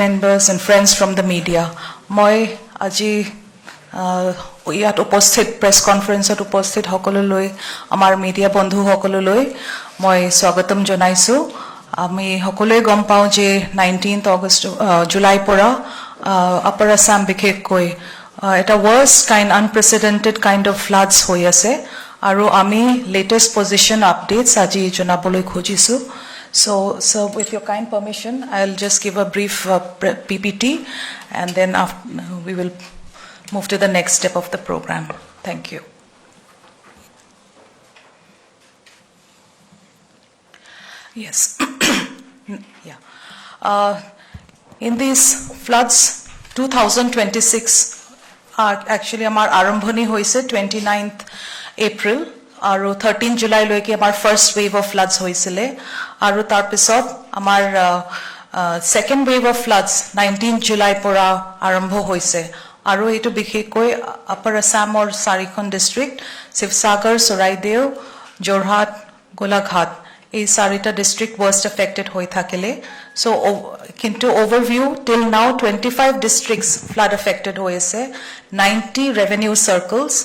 members and friends from the media. Moi aji ইয়াত উপস্থিত press কনফাৰেন্সত উপস্থিত সকলোলৈ আমাৰ মিডিয়া বন্ধু সকলোলৈ মই স্বাগতম জনাইছো। আমি সকলোৱে গম পাওঁ যে 19th অগষ্ট জুলাই পৰা আপাৰ আসাম বিশেষকৈ এটা worst kind unprecedented kind of floods হৈ আছে আৰু আমি latest position updates আজি জনাবলৈ খুজিছো। So with your kind permission, I'll just give a brief PPT and then we will move to the next step of the program. Thank you. Yes. Yeah. In these floods, 2026 actually amar arambhani hoise 29th April. আৰু 13 July লৈকে আমাৰ first wave of floods হৈছিল আৰু তাৰ পিছত আমাৰ second wave of floods 19 July পৰা আৰম্ভ হৈছে আৰু এটো বিশেষকৈ আপাৰ আসামৰ চাৰিখন ডিস্ট্ৰিক্ট শিৱসাগৰ চৰাইদেউ জৰহাট গোলাঘাট এই চাৰিটা ডিস্ট্ৰিক্ট worst affected হৈ থাকিলে so কিন্তু overview till now 25 districts flood affected হৈ আছে 90 revenue circles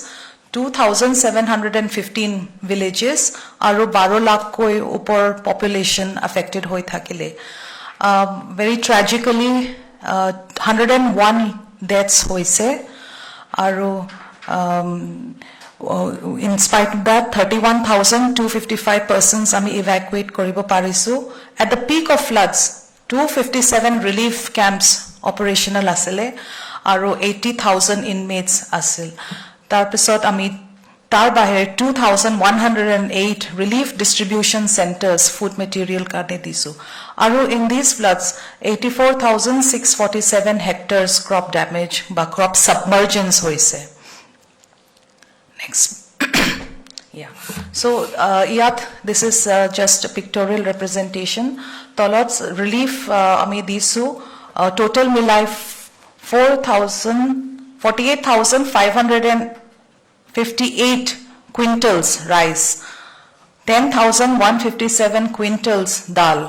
2,715 villages aru 12 lakh koi upor population affected hoi thakile very tragically 101 deaths hoise aru in spite of that 31,255 persons ami evacuate koribo parisu at the peak of floods 257 relief camps operational asile aru 80,000 inmates asil তাৰপিছত আমি তাৰ বাহিৰে 2,108 relief distribution centers food material কাৰণে দিছো আৰু in these floods 84,647 hectares crop damage বা crop submergence হৈছে next yeah so yat this is just a pictorial representation তলত relief আমি দিছো total milai 48,558 quintals rice, 10,157 quintals dal,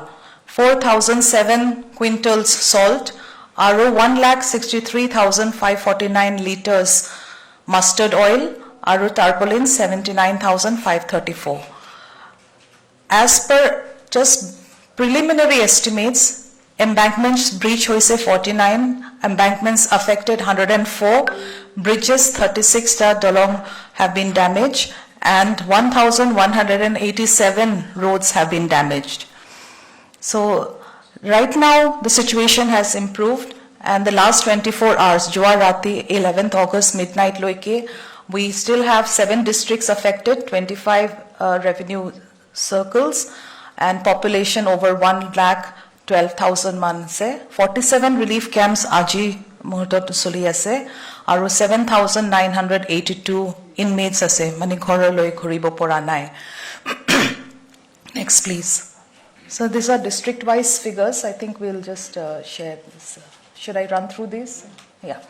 4,007 quintals salt, aru 1,63,549 liters mustard oil, aru tarpaulin 79,534. As per just preliminary estimates, embankments breach hoise 49, embankments affected 104, bridges 36 ta dolong have been damaged and 1,187 roads have been damaged. So right now the situation has improved and the last 24 hours Joar Rati 11th August midnight loike we still have 7 districts affected 25 revenue circles and population over 1,12,000 man se 47 relief camps aji muhurtot choli ase aru 7,982 inmates ase mane ghoroloi ghuribo pora nai next please so these are district wise figures I think we'll just share this should I run through these yeah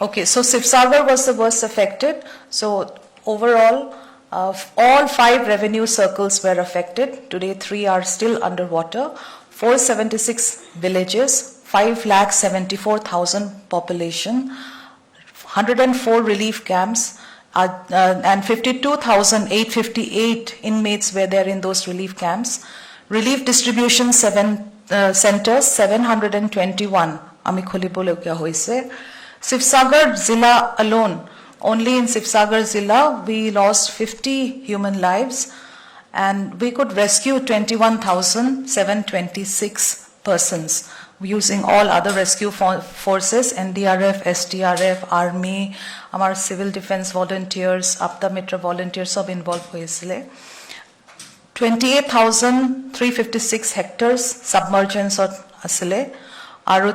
okay so Sivsagar was the worst affected so overall all 5 revenue circles were affected today 3 are still underwater 476 villages 5,74,000 population 104 relief camps and 52,858 inmates were there in those relief camps relief distribution centers 721 ami kholibologya hoise Sivsagar Zilla alone only in Sivsagar Zilla we lost 50 human lives and we could rescue 21,726 persons using all other rescue forces NDRF SDRF army amar civil defense volunteers apta mitra volunteers sab involved hoisile 28,356 hectares submergence asile aru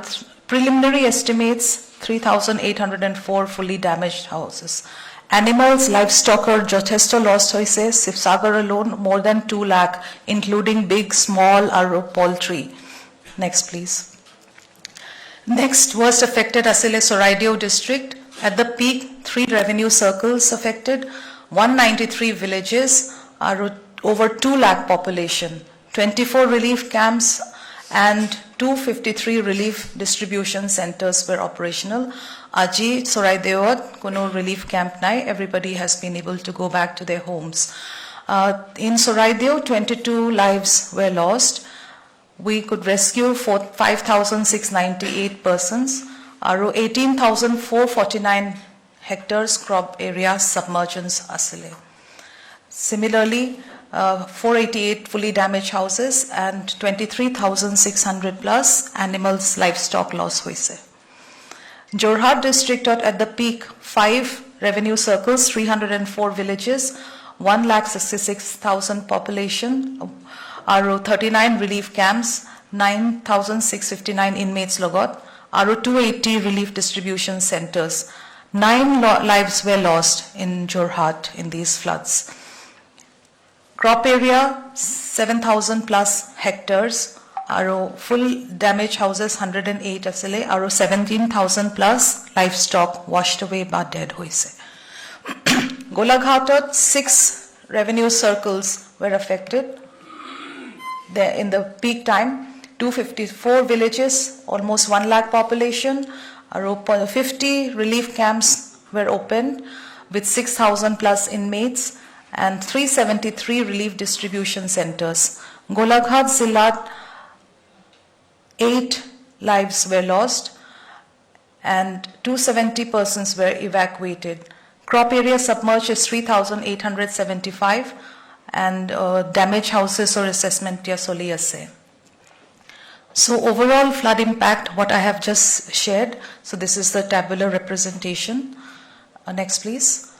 preliminary estimates 3,804 fully damaged houses animals livestock or jothesto lost hoise Sivsagar alone more than 2 lakh including big small aru poultry next please next worst affected asile Soraideo district at the peak 3 revenue circles affected 193 villages aru over 2 lakh population 24 relief camps and 253 relief distribution centers were operational. Aji Soraidewat, kono relief camp nai, everybody has been able to go back to their homes. In Soraideo, 22 lives were lost. We could rescue 5,698 persons. 18,449 hectares crop area submergence asile. Similarly, 488 fully damaged houses and 23,600 plus animals livestock loss hoise. Jorhat district at the peak 5 revenue circles, 304 villages, 1,66,000 population, 39 relief camps, 9,659 inmates logot, 280 relief distribution centers. 9 lives were lost in Jorhat in these floods. Crop area 7,000 plus hectares. Full damaged houses 108 asile. 17,000 plus livestock washed away by dead hoise. Golaghatot 6 revenue circles were affected. There in the peak time, 254 villages, almost 1 lakh population. 50 relief camps were opened with 6,000 plus inmates and 373 relief distribution centers. Golaghat Zillat, 8 lives were lost and 270 persons were evacuated. Crop area submerged is 3,875 and damaged houses or assessment ya soli ase. So overall flood impact, what I have just shared. So this is the tabular representation. Next please.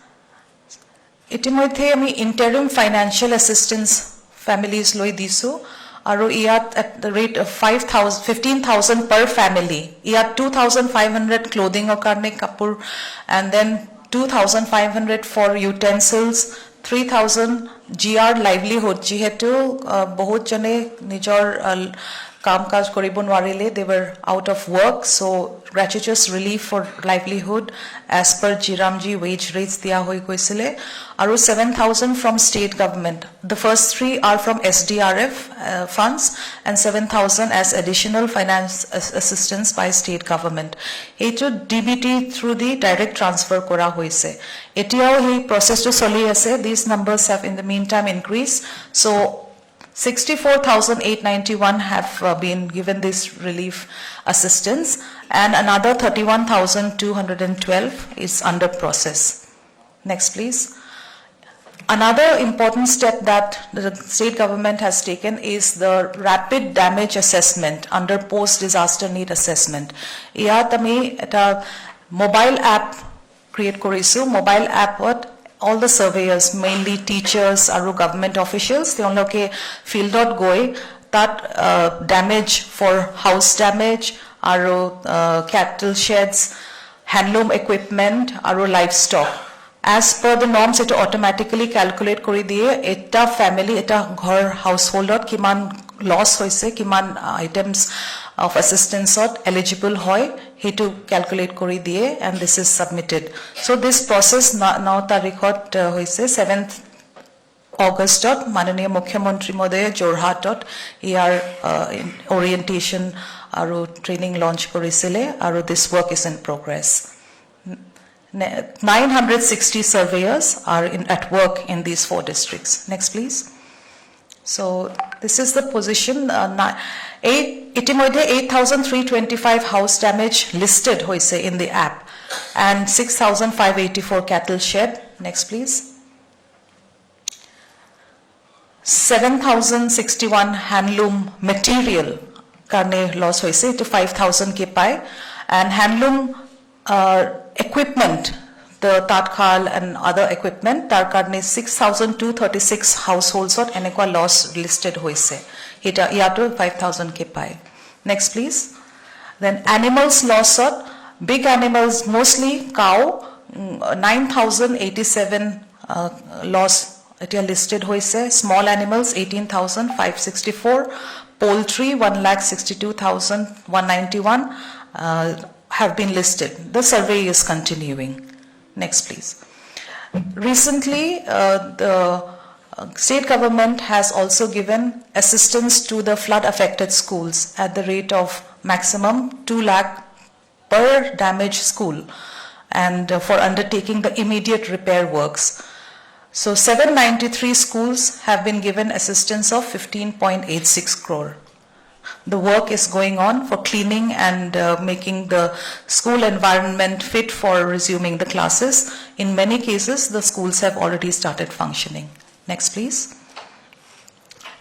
Itimothe ami interim financial assistance families loi disu. Aro iat at the rate of 15,000 per family. Iat 2,500 clothing or karne kapur and then 2,500 for utensils, 3,000 GR livelihood. Jihetu bahut jane nijor কাম-কাজ কৰিব নোৱাৰিলে, they were out of work, so gratuitous relief for livelihood as per Jiramji wage rates দিয়া হৈ গৈছিলে, আৰু 7,000 from state government. The first 3 are from SDRF funds and 7,000 as additional finance assistance by state government. এইটো DBT through the direct transfer কৰা হৈছে. এতিয়াও এই processটো চলি আছে. These numbers have in the meantime increased. So 64,891 have been given this relief assistance and another 31,212 is under process. Next please. Another important step that the state government has taken is the rapid damage assessment under post-disaster need assessment. Iyat ami eta mobile app create korisu. Mobile app what? All the surveyors, mainly teachers or government officials, they only field goi that damage for house damage, or cattle sheds, handloom equipment, or livestock. As per the norms, it automatically calculate kori diye eta family, eta ghor household kiman loss hoise, kiman items of assistance eligible hoy, he to calculate kori diye and this is submitted. So this process now tarikhot hoise 7th August Mananiya Mukhyamantri Modoye Jorhatot orientation aru training launch korisile aru this work is in progress. 960 surveyors are at work in these 4 districts. Next please. So this is the position. Itimodhe 8,325 house damage listed hoise in the app and 6,584 cattle shed. Next please. 7,061 handloom material karne loss hoise to 5,000 ke pai and handloom equipment, the tatkal and other equipment, tar karne 6,236 households or enekwa loss listed hoise. Hita yato 5,000 ke pai. Next please. Then animals loss big animals mostly cow 9,087 loss it listed hoise. Small animals 18,564. Poultry 1,62,191 have been listed. The survey is continuing. Next please. Recently the State government has also given assistance to the flood affected schools at the rate of maximum 2 lakh per damaged school and for undertaking the immediate repair works. So 793 schools have been given assistance of 15.86 crore. The work is going on for cleaning and making the school environment fit for resuming the classes. In many cases, the schools have already started functioning. Next, please.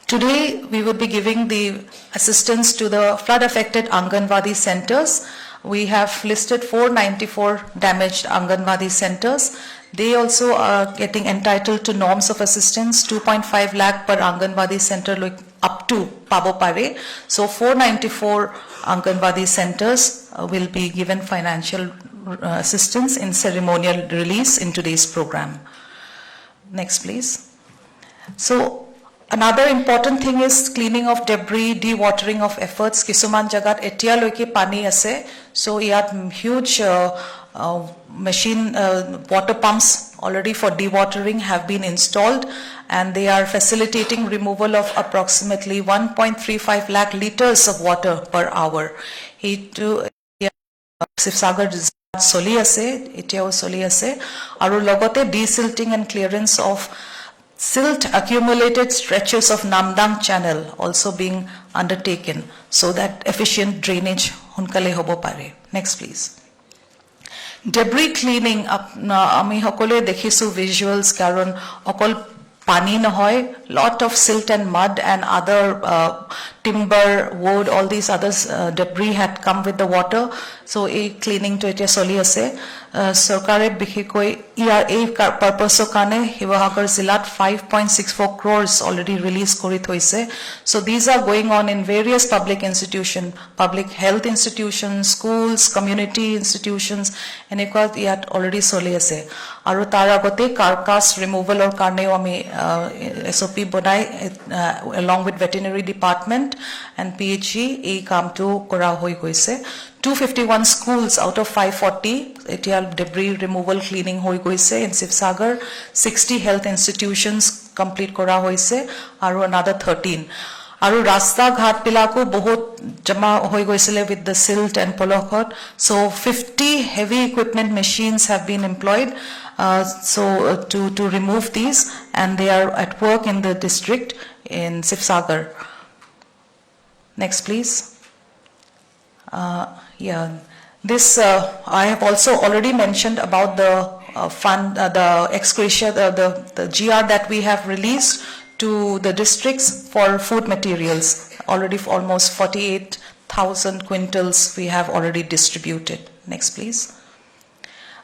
Today, we will be giving the assistance to the flood-affected Anganwadi centers. We have listed 494 damaged Anganwadi centers. They also are getting entitled to norms of assistance, 2.5 lakh per Anganwadi center up to Pabo Pare. So 494 Anganwadi centers will be given financial assistance in ceremonial release in today's program. Next, please. So another important thing is cleaning of debris, dewatering of efforts. Kisuman jagat etia loike pani ase. So yat huge machine water pumps already for dewatering have been installed, and they are facilitating removal of approximately 1.35 lakh liters of water per hour. Sivsagar Soli ase, etiao Soli ase, aru logote desilting and clearance of silt accumulated stretches of Namdang channel also being undertaken so that efficient drainage hunkale hobo pare. Next, please. Debris cleaning ami hokole dekhisu visuals karon okol pani nohoy, lot of silt and mud and other timber, wood, all these others debris had come with the water. So a cleaning to etia soli ase. Sarkare bikhekoi ERA purpose kane Hivahagar Zilat 5.64 crores already released kori thoise. So these are going on in various public institutions, public health institutions, schools, community institutions, and yat already soli ase. Aru tar agote carcass removal or karneo ami SOP bonai along with veterinary department and PHE a kam to kora hoi goise. 251 schools out of 540 etia debris removal cleaning hoi goise in Sivsagar. 60 health institutions complete kora hoise aru another 13. Aru rasta ghat pilako bahut jama hoi goisile with the silt and polokhot. So 50 heavy equipment machines have been employed to remove these, and they are at work in the district in Sivsagar. Next, please. This I have also already mentioned about the fund, the ex gratia, the GR that we have released to the districts for food materials. Already for almost 48,000 quintals we have already distributed. Next, please.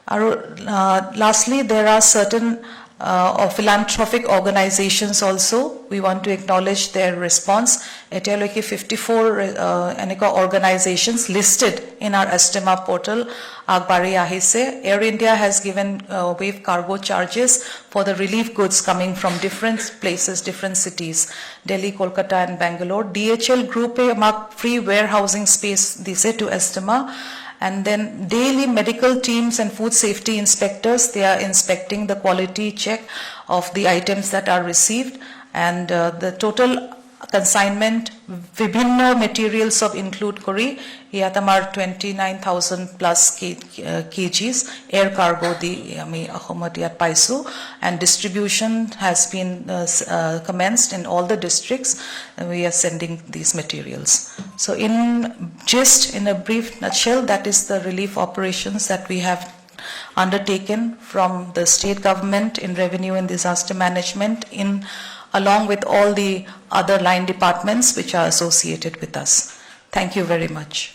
Lastly, there are certain philanthropic organizations also. We want to acknowledge their response. Etialoki 54 organizations listed in our Astema portal. Agbari Ahise. Air India has given wave cargo charges for the relief goods coming from different places, different cities, Delhi, Kolkata and Bangalore. DHL Group free warehousing space dise to Astema. And then daily medical teams and food safety inspectors, they are inspecting the quality check of the items that are received, and the total consignment vibhinna materials of include kori yatamar 29,000 plus kgs air cargo di ami ahomatiat paisu, and distribution has been commenced in all the districts. We are sending these materials. So in a brief nutshell, that is the relief operations that we have undertaken from the state government in revenue and disaster management along with all the other line departments which are associated with us. Thank you very much.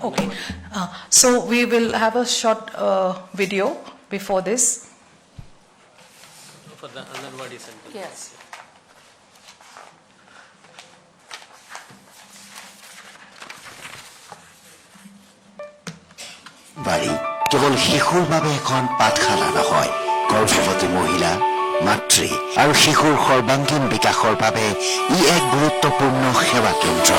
Okay, so we will have a short video before this. For the Anganwadi center. Yes. বাড়ি cable শিশুৰ বাবে এখন পাঠশালা নহয়, গৰ্ভৱতী মহিলা, মাতৃ আৰু শিশুৰ সৰ্বাংগীন বিকাশৰ বাবে ই এক গুৰুত্বপূৰ্ণ সেৱা কেন্দ্ৰ।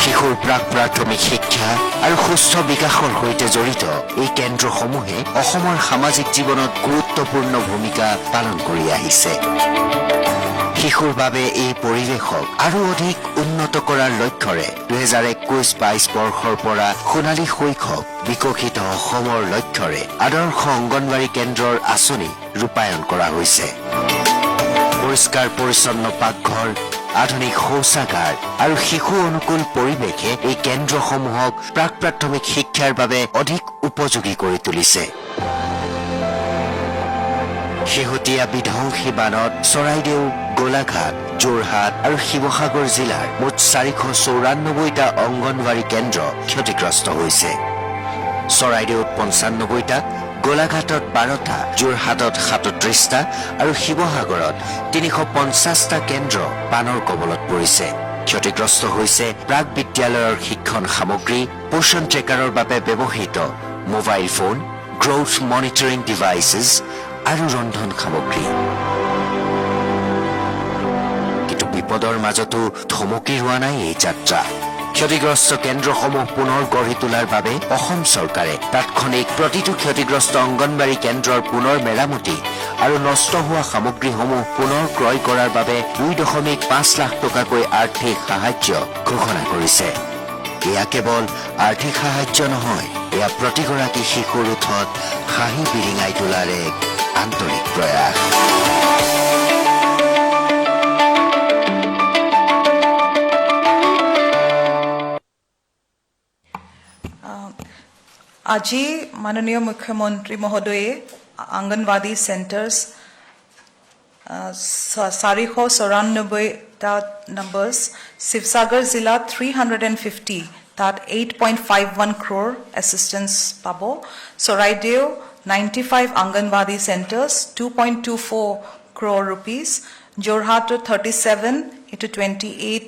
শিশুৰ প্ৰাক-প্ৰাথমিক শিক্ষা আৰু সুস্থ বিকাশৰ সৈতে জড়িত এই কেন্দ্ৰসমূহে অসমৰ সামাজিক জীৱনত গুৰুত্বপূৰ্ণ ভূমিকা পালন কৰি আহিছে। শিশুৰ বাবে এই পৰিৱেশক আৰু অধিক উন্নত কৰাৰ লক্ষ্যৰে 2021-22 বৰ্ষৰ পৰা সোণালী শৈশৱ বিকশিত অসমৰ লক্ষ্যৰে আদৰ্শ অংগনৱাড়ী কেন্দ্ৰৰ আঁচনি ৰূপায়ণ কৰা হৈছে। পৰিষ্কাৰ পৰিচ্ছন্ন পাকঘৰ, আধুনিক শৌচাগাৰ আৰু শিশু অনুকূল পৰিৱেশে এই কেন্দ্ৰসমূহক প্ৰাক-প্ৰাথমিক শিক্ষাৰ বাবে অধিক উপযোগী কৰি তুলিছে। শেহতীয়া বিধ্বংসী বানত চৰাইদেউ, গোলাঘাট, যোৰহাট আৰু শিৱসাগৰ জিলাৰ মুঠ 494টা অংগনৱাড়ী কেন্দ্ৰ ক্ষতিগ্ৰস্ত হৈছে। চৰাইদেউত 95টা, গোলাঘাটত 12টা, যোৰহাটত 37টা আৰু শিৱসাগৰত 350টা কেন্দ্ৰ বানৰ কবলত পৰিছে। ক্ষতিগ্ৰস্ত হৈছে প্ৰাক বিদ্যালয়ৰ শিক্ষণ সামগ্ৰী, পোষণ ট্ৰেকাৰৰ বাবে ব্যৱহৃত mobile phone, growth monitoring devices আৰু ৰন্ধন সামগ্ৰী। কিন্তু বিপদৰ মাজতো থমকি ৰোৱা নাই এই যাত্ৰা। ক্ষতিগ্ৰস্ত কেন্দ্ৰসমূহ পুনৰ গঢ়ি তোলাৰ বাবে অসম চৰকাৰে তাৎক্ষণিক প্ৰতিটো ক্ষতিগ্ৰস্ত অংগনৱাড়ী কেন্দ্ৰৰ পুনৰ মেৰামতি আৰু নষ্ট হোৱা সামগ্ৰীসমূহ পুনৰ ক্ৰয় কৰাৰ বাবে 2.5 লাখ টকাকৈ আৰ্থিক সাহায্য ঘোষণা কৰিছে। এয়া কেৱল আৰ্থিক সাহায্য নহয়, এয়া প্ৰতিগৰাকী শিশুৰ ওঠত হাঁহি বিৰিঙাই তোলাৰ এক আন্তৰিক প্ৰয়াস। আজি মাননীয় মুখ্যমন্ত্ৰী মহোদয়ে অংগনৱাড়ী চেণ্টাৰ্ছ 494টা নম্বৰ্ছ, শিৱসাগৰ জিলাত 350, তাত 8.51 crore এছিষ্টেঞ্চ পাব। Charaideo 95 anganwadi centres, 2.24 crore rupees. যোৰহাটত 37 into 28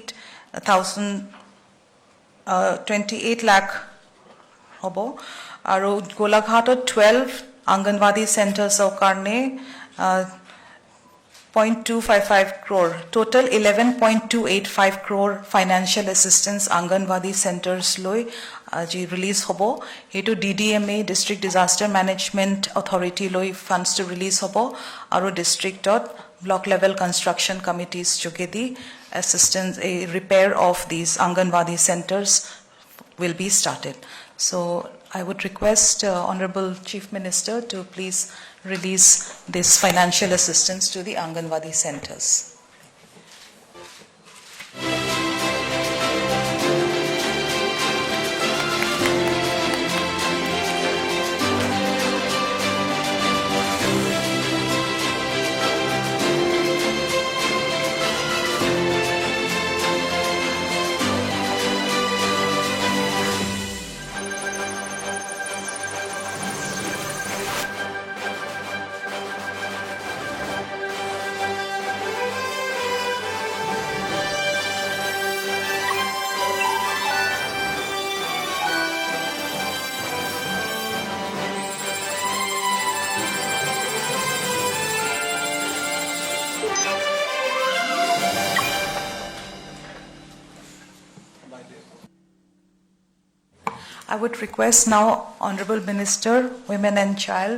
lakh হ'ব। আৰু গোলাঘাটত 12 অংগনৱাড়ী চেণ্টাৰ্ছৰ কাৰণে 0.255 crore. Total 11.285 crore financial assistance anganwadi centres লৈ আজি ৰিলিজ হ'ব। সেইটো DDMA district disaster management authority লৈ ফাণ্ডছটো ৰিলিজ হ'ব আৰু ডিষ্ট্ৰিক্টত ব্লক লেভেল কনষ্ট্ৰাকশ্যন কমিটিজ যোগেদি assistance, a repair of these Anganwadi centers will be started. So I would request Honorable Chief Minister to please release this financial assistance to the Anganwadi centers. I would request now Honorable Minister, Women and Child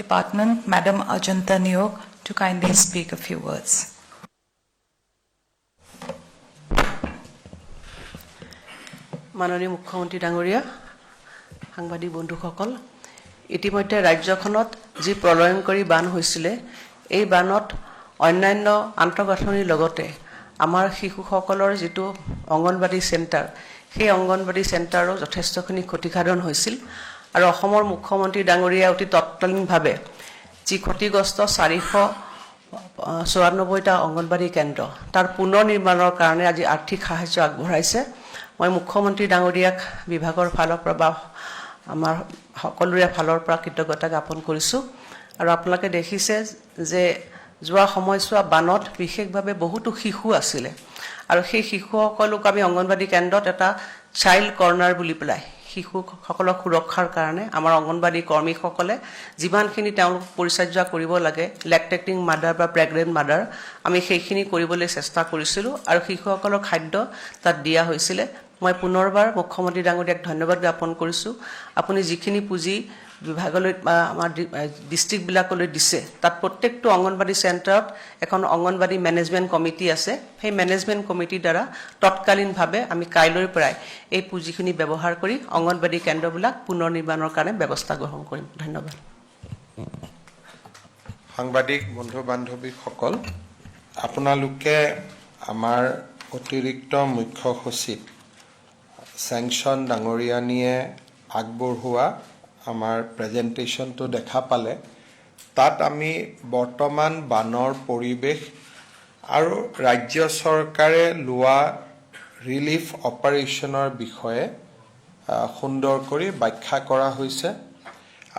Department, Madam Ajanta Niyog, to kindly speak a few words. মাননীয় মুখ্যমন্ত্ৰী ডাঙৰীয়া, সাংবাদিক বন্ধুসকল, ইতিমধ্যে ৰাজ্যখনত যি প্ৰলয়ংকৰী বান হৈছিলে, এই বানত অন্যান্য আন্তঃগাঁথনিৰ লগতে আমাৰ শিশুসকলৰ যিটো অংগনৱাড়ী চেণ্টাৰ, সেই অংগনৱাড়ী চেণ্টাৰো যথেষ্টখিনি ক্ষতিসাধন হৈছিল। আৰু অসমৰ মুখ্যমন্ত্ৰী ডাঙৰীয়া অতি তৎকালীনভাৱে যি ক্ষতিগ্ৰস্ত 494টা অংগনৱাড়ী কেন্দ্ৰ, তাৰ পুনৰ নিৰ্মাণৰ কাৰণে আজি আৰ্থিক সাহায্য আগবঢ়াইছে। মই মুখ্যমন্ত্ৰী ডাঙৰীয়াক বিভাগৰ ফালৰ পৰা বা আমাৰ সকলোৰে ফালৰ পৰা কৃতজ্ঞতা জ্ঞাপন কৰিছোঁ। আৰু আপোনালোকে দেখিছে যে যোৱা সময়ছোৱা বানত বিশেষভাৱে বহুতো শিশু আছিলে, আৰু সেই শিশুসকলক আমি অংগনৱাড়ী কেন্দ্ৰত এটা চাইল্ড কৰ্ণাৰ বুলি পেলাই শিশুসকলক সুৰক্ষাৰ কাৰণে আমাৰ অংগনৱাড়ী কৰ্মীসকলে যিমানখিনি তেওঁলোক পৰিচৰ্যা কৰিব লাগে, লেকটেটিং মাদাৰ বা প্ৰেগনেণ্ট মাদাৰ, আমি সেইখিনি কৰিবলৈ চেষ্টা কৰিছিলোঁ আৰু শিশুসকলৰ খাদ্য তাত দিয়া হৈছিলে। মই পুনৰবাৰ মুখ্যমন্ত্ৰী ডাঙৰীয়াক ধন্যবাদ জ্ঞাপন কৰিছোঁ আপুনি যিখিনি পুঁজি বিভাগলৈ আমাৰ ডিষ্ট্ৰিক্টবিলাকলৈ দিছে তাত প্ৰত্যেকটো অংগনবাড়ী চেণ্টাৰত এখন অংগনবাড়ী মেনেজমেণ্ট কমিটি আছে সেই মেনেজমেণ্ট কমিটিৰ দ্বাৰা তৎকালীনভাৱে আমি কাইলৈৰ পৰাই এই পুঁজিখিনি ব্যৱহাৰ কৰি অংগনবাড়ী কেন্দ্ৰবিলাক পুনৰ নিৰ্মাণৰ কাৰণে ব্যৱস্থা গ্ৰহণ কৰিম ধন্যবাদ সাংবাদিক বন্ধু বান্ধৱীসকল আপোনালোকে আমাৰ অতিৰিক্ত মুখ্য সচিব চেংচন ডাঙৰীয়ানীয়ে আগবঢ়োৱা আমাৰ প্ৰেজেণ্টেশ্যনটো দেখা পালে তাত আমি বৰ্তমান বানৰ পৰিৱেশ আৰু ৰাজ্য চৰকাৰে লোৱা ৰিলিফ অপাৰেশ্যনৰ বিষয়ে সুন্দৰ কৰি ব্যাখ্যা কৰা হৈছে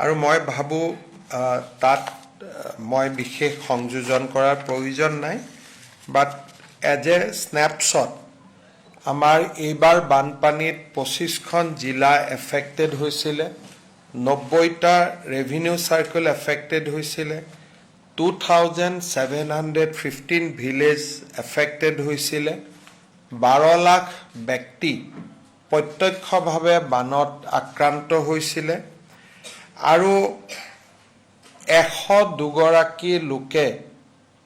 আৰু মই ভাবোঁ তাত মই বিশেষ সংযোজন কৰাৰ প্ৰয়োজন নাই বাট এজ এ স্নেপশ্বট আমাৰ এইবাৰ বানপানীত 25খন জিলা এফেক্টেড হৈছিলে 90টা ৰেভিনিউ চাৰ্কেল এফেক্টেড হৈছিলে 2715 ভিলেজ এফেক্টেড হৈছিলে 12 লাখ ব্যক্তি প্ৰত্যক্ষভাৱে বানত আক্ৰান্ত হৈছিলে আৰু 102 গৰাকী লোকে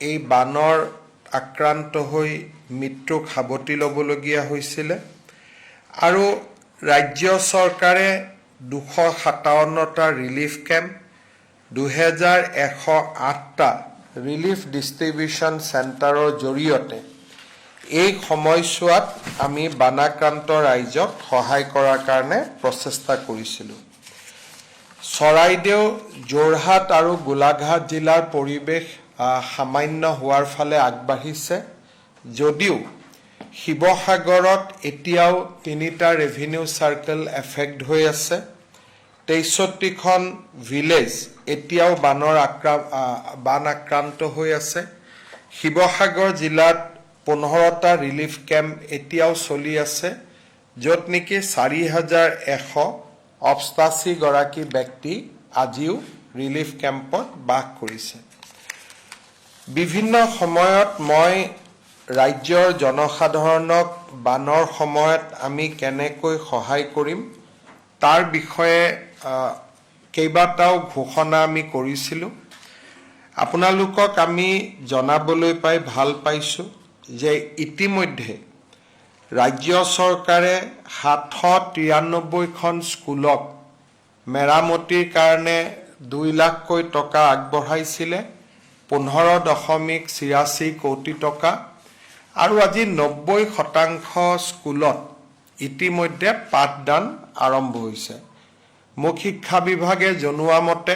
এই বানৰ আক্ৰান্ত হৈ মৃত্যুক সাৱটি ল'বলগীয়া হৈছিলে আৰু ৰাজ্য চৰকাৰে 257টা ৰিলিফ কেম্প 2108টা ৰিলিফ ডিষ্ট্ৰিবিউশ্যন চেণ্টাৰৰ জৰিয়তে এই সময়ছোৱাত আমি বানাক্ৰান্ত ৰাইজক সহায় কৰাৰ কাৰণে প্ৰচেষ্টা কৰিছিলোঁ চৰাইদেউ যোৰহাট আৰু গোলাঘাট জিলাৰ পৰিৱেশ সামান্য হোৱাৰ ফালে আগবাঢ়িছে যদিও শিৱসাগৰত এতিয়াও 3টা ৰেভিনিউ চাৰ্কেল এফেক্ট হৈ আছে 63খন ভিলেজ এতিয়াও বান আক্ৰান্ত হৈ আছে শিৱসাগৰ জিলাত 15টা ৰিলিফ কেম্প এতিয়াও চলি আছে য'ত নেকি 4188 গৰাকী ব্যক্তি আজিও ৰিলিফ কেম্পত বাস কৰিছে বিভিন্ন সময়ত মই ৰাজ্যৰ জনসাধাৰণক বানৰ সময়ত আমি কেনেকৈ সহায় কৰিম তাৰ বিষয়ে কেইবাটাও ঘোষণা আমি কৰিছিলোঁ আপোনালোকক আমি জনাবলৈ পাই ভাল পাইছোঁ যে ইতিমধ্যে ৰাজ্য চৰকাৰে 793খন স্কুলক মেৰামতিৰ কাৰণে 2 লাখকৈ টকা আগবঢ়াইছিলে 15.86 কোটি টকা আৰু আজি 90% স্কুলত ইতিমধ্যে পাঠদান আৰম্ভ হৈছে মুখ্য শিক্ষা বিভাগে জনোৱা মতে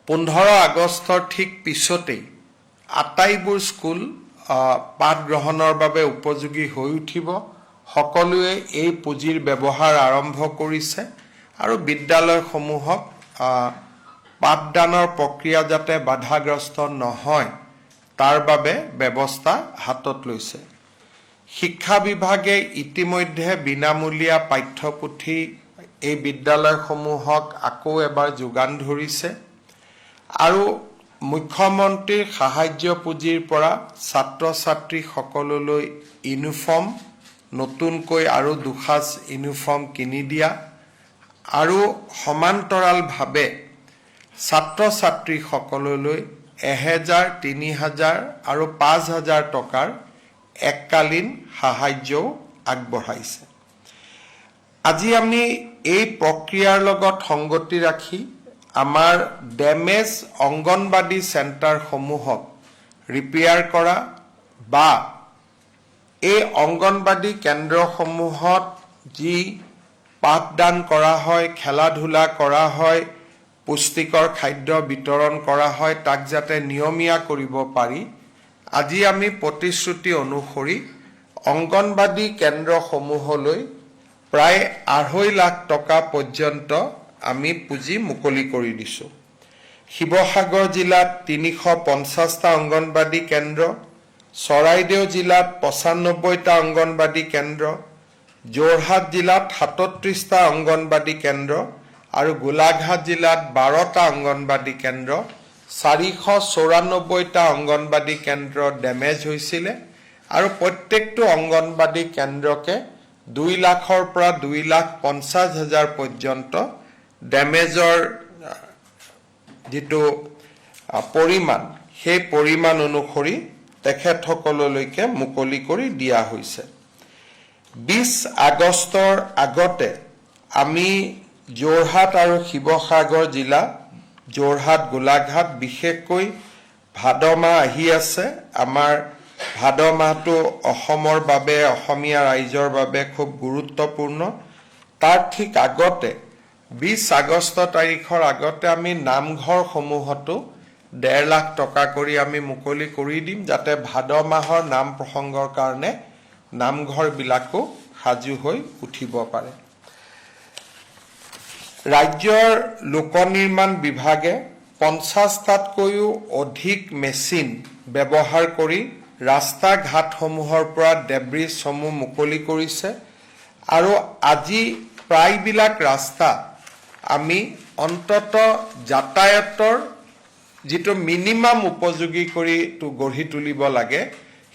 15 আগষ্টৰ ঠিক পিছতেই আটাইবোৰ স্কুল পাঠ গ্ৰহণৰ বাবে উপযোগী হৈ উঠিব সকলোৱে এই পুঁজিৰ ব্যৱহাৰ আৰম্ভ কৰিছে আৰু বিদ্যালয়সমূহক পাঠদানৰ প্ৰক্ৰিয়া যাতে বাধাগ্ৰস্ত নহয় তাৰ বাবে ব্যৱস্থা হাতত লৈছে শিক্ষা বিভাগে ইতিমধ্যে বিনামূলীয়া পাঠ্যপুথি এই বিদ্যালয়সমূহক আকৌ এবাৰ যোগান ধৰিছে আৰু মুখ্যমন্ত্ৰীৰ সাহায্য পুঁজিৰ পৰা ছাত্ৰ ছাত্ৰী সকললৈ ইউনিফৰ্ম নতুনকৈ আৰু দুসাজ ইউনিফৰ্ম কিনি দিয়া আৰু সমান্তৰালভাৱে ছাত্ৰ ছাত্ৰী সকললৈ 1000 3000 আৰু 5000 টকাৰ এককালীন সাহায্যও আগবঢ়াইছে আজি আমি এই প্ৰক্ৰিয়াৰ লগত সংগতি ৰাখি আমাৰ ডেমেজ অংগনবাড়ী চেণ্টাৰসমূহক ৰিপেয়াৰ কৰা বা এই অংগনবাড়ী কেন্দ্ৰসমূহত যি পাঠদান কৰা হয় খেলা ধূলা কৰা হয় পুষ্টিকৰ খাদ্য বিতৰণ কৰা হয় তাক যাতে নিয়মীয়া কৰিব পাৰি আজি আমি প্ৰতিশ্ৰুতি অনুসৰি অংগনবাড়ী কেন্দ্ৰসমূহলৈ প্ৰায় 2.5 লাখ টকা পৰ্যন্ত আমি পুঁজি মুকলি কৰি দিছোঁ শিৱসাগৰ জিলাত 350টা অংগনবাড়ী কেন্দ্ৰ চৰাইদেউ জিলাত 95টা অংগনবাড়ী কেন্দ্ৰ যোৰহাট জিলাত 37টা অংগনবাড়ী কেন্দ্ৰ আৰু গোলাঘাট জিলাত 12টা অংগনবাড়ী কেন্দ্ৰ 494টা অংগনবাড়ী কেন্দ্ৰ ডেমেজ হৈছিলে আৰু প্ৰত্যেকটো অংগনবাড়ী কেন্দ্ৰকে 2 লাখৰ পৰা 2,50,000 পৰ্যন্ত ডেমেজৰ যিটো পৰিমাণ সেই পৰিমাণ অনুসৰি তেখেতসকললৈকে মুকলি কৰি দিয়া হৈছে 20 আগষ্টৰ আগতে আমি যোৰহাট আৰু শিৱসাগৰ জিলা যোৰহাট গোলাঘাট বিশেষকৈ ভাদ মাহ আহি আছে আমাৰ ভাদ মাহটো অসমৰ বাবে অসমীয়া ৰাইজৰ বাবে খুব গুৰুত্বপূৰ্ণ তাৰ ঠিক আগতে 20 আগষ্ট তাৰিখৰ আগতে আমি নামঘৰসমূহতো 1.5 লাখ টকা কৰি আমি মুকলি কৰি দিম যাতে ভাদ মাহৰ নাম প্ৰসংগৰ কাৰণে নামঘৰবিলাকো সাজু হৈ উঠিব পাৰে ৰাজ্যৰ লোক নিৰ্মাণ বিভাগে 50টাতকৈও অধিক মেচিন ব্যৱহাৰ কৰি ৰাস্তা ঘাটসমূহৰ পৰা ডেব্ৰিজসমূহ মুকলি কৰিছে আৰু আজি প্ৰায়বিলাক ৰাস্তা আমি অন্তত যাতায়াতৰ যিটো মিনিমাম উপযোগী কৰি গঢ়ি তুলিব লাগে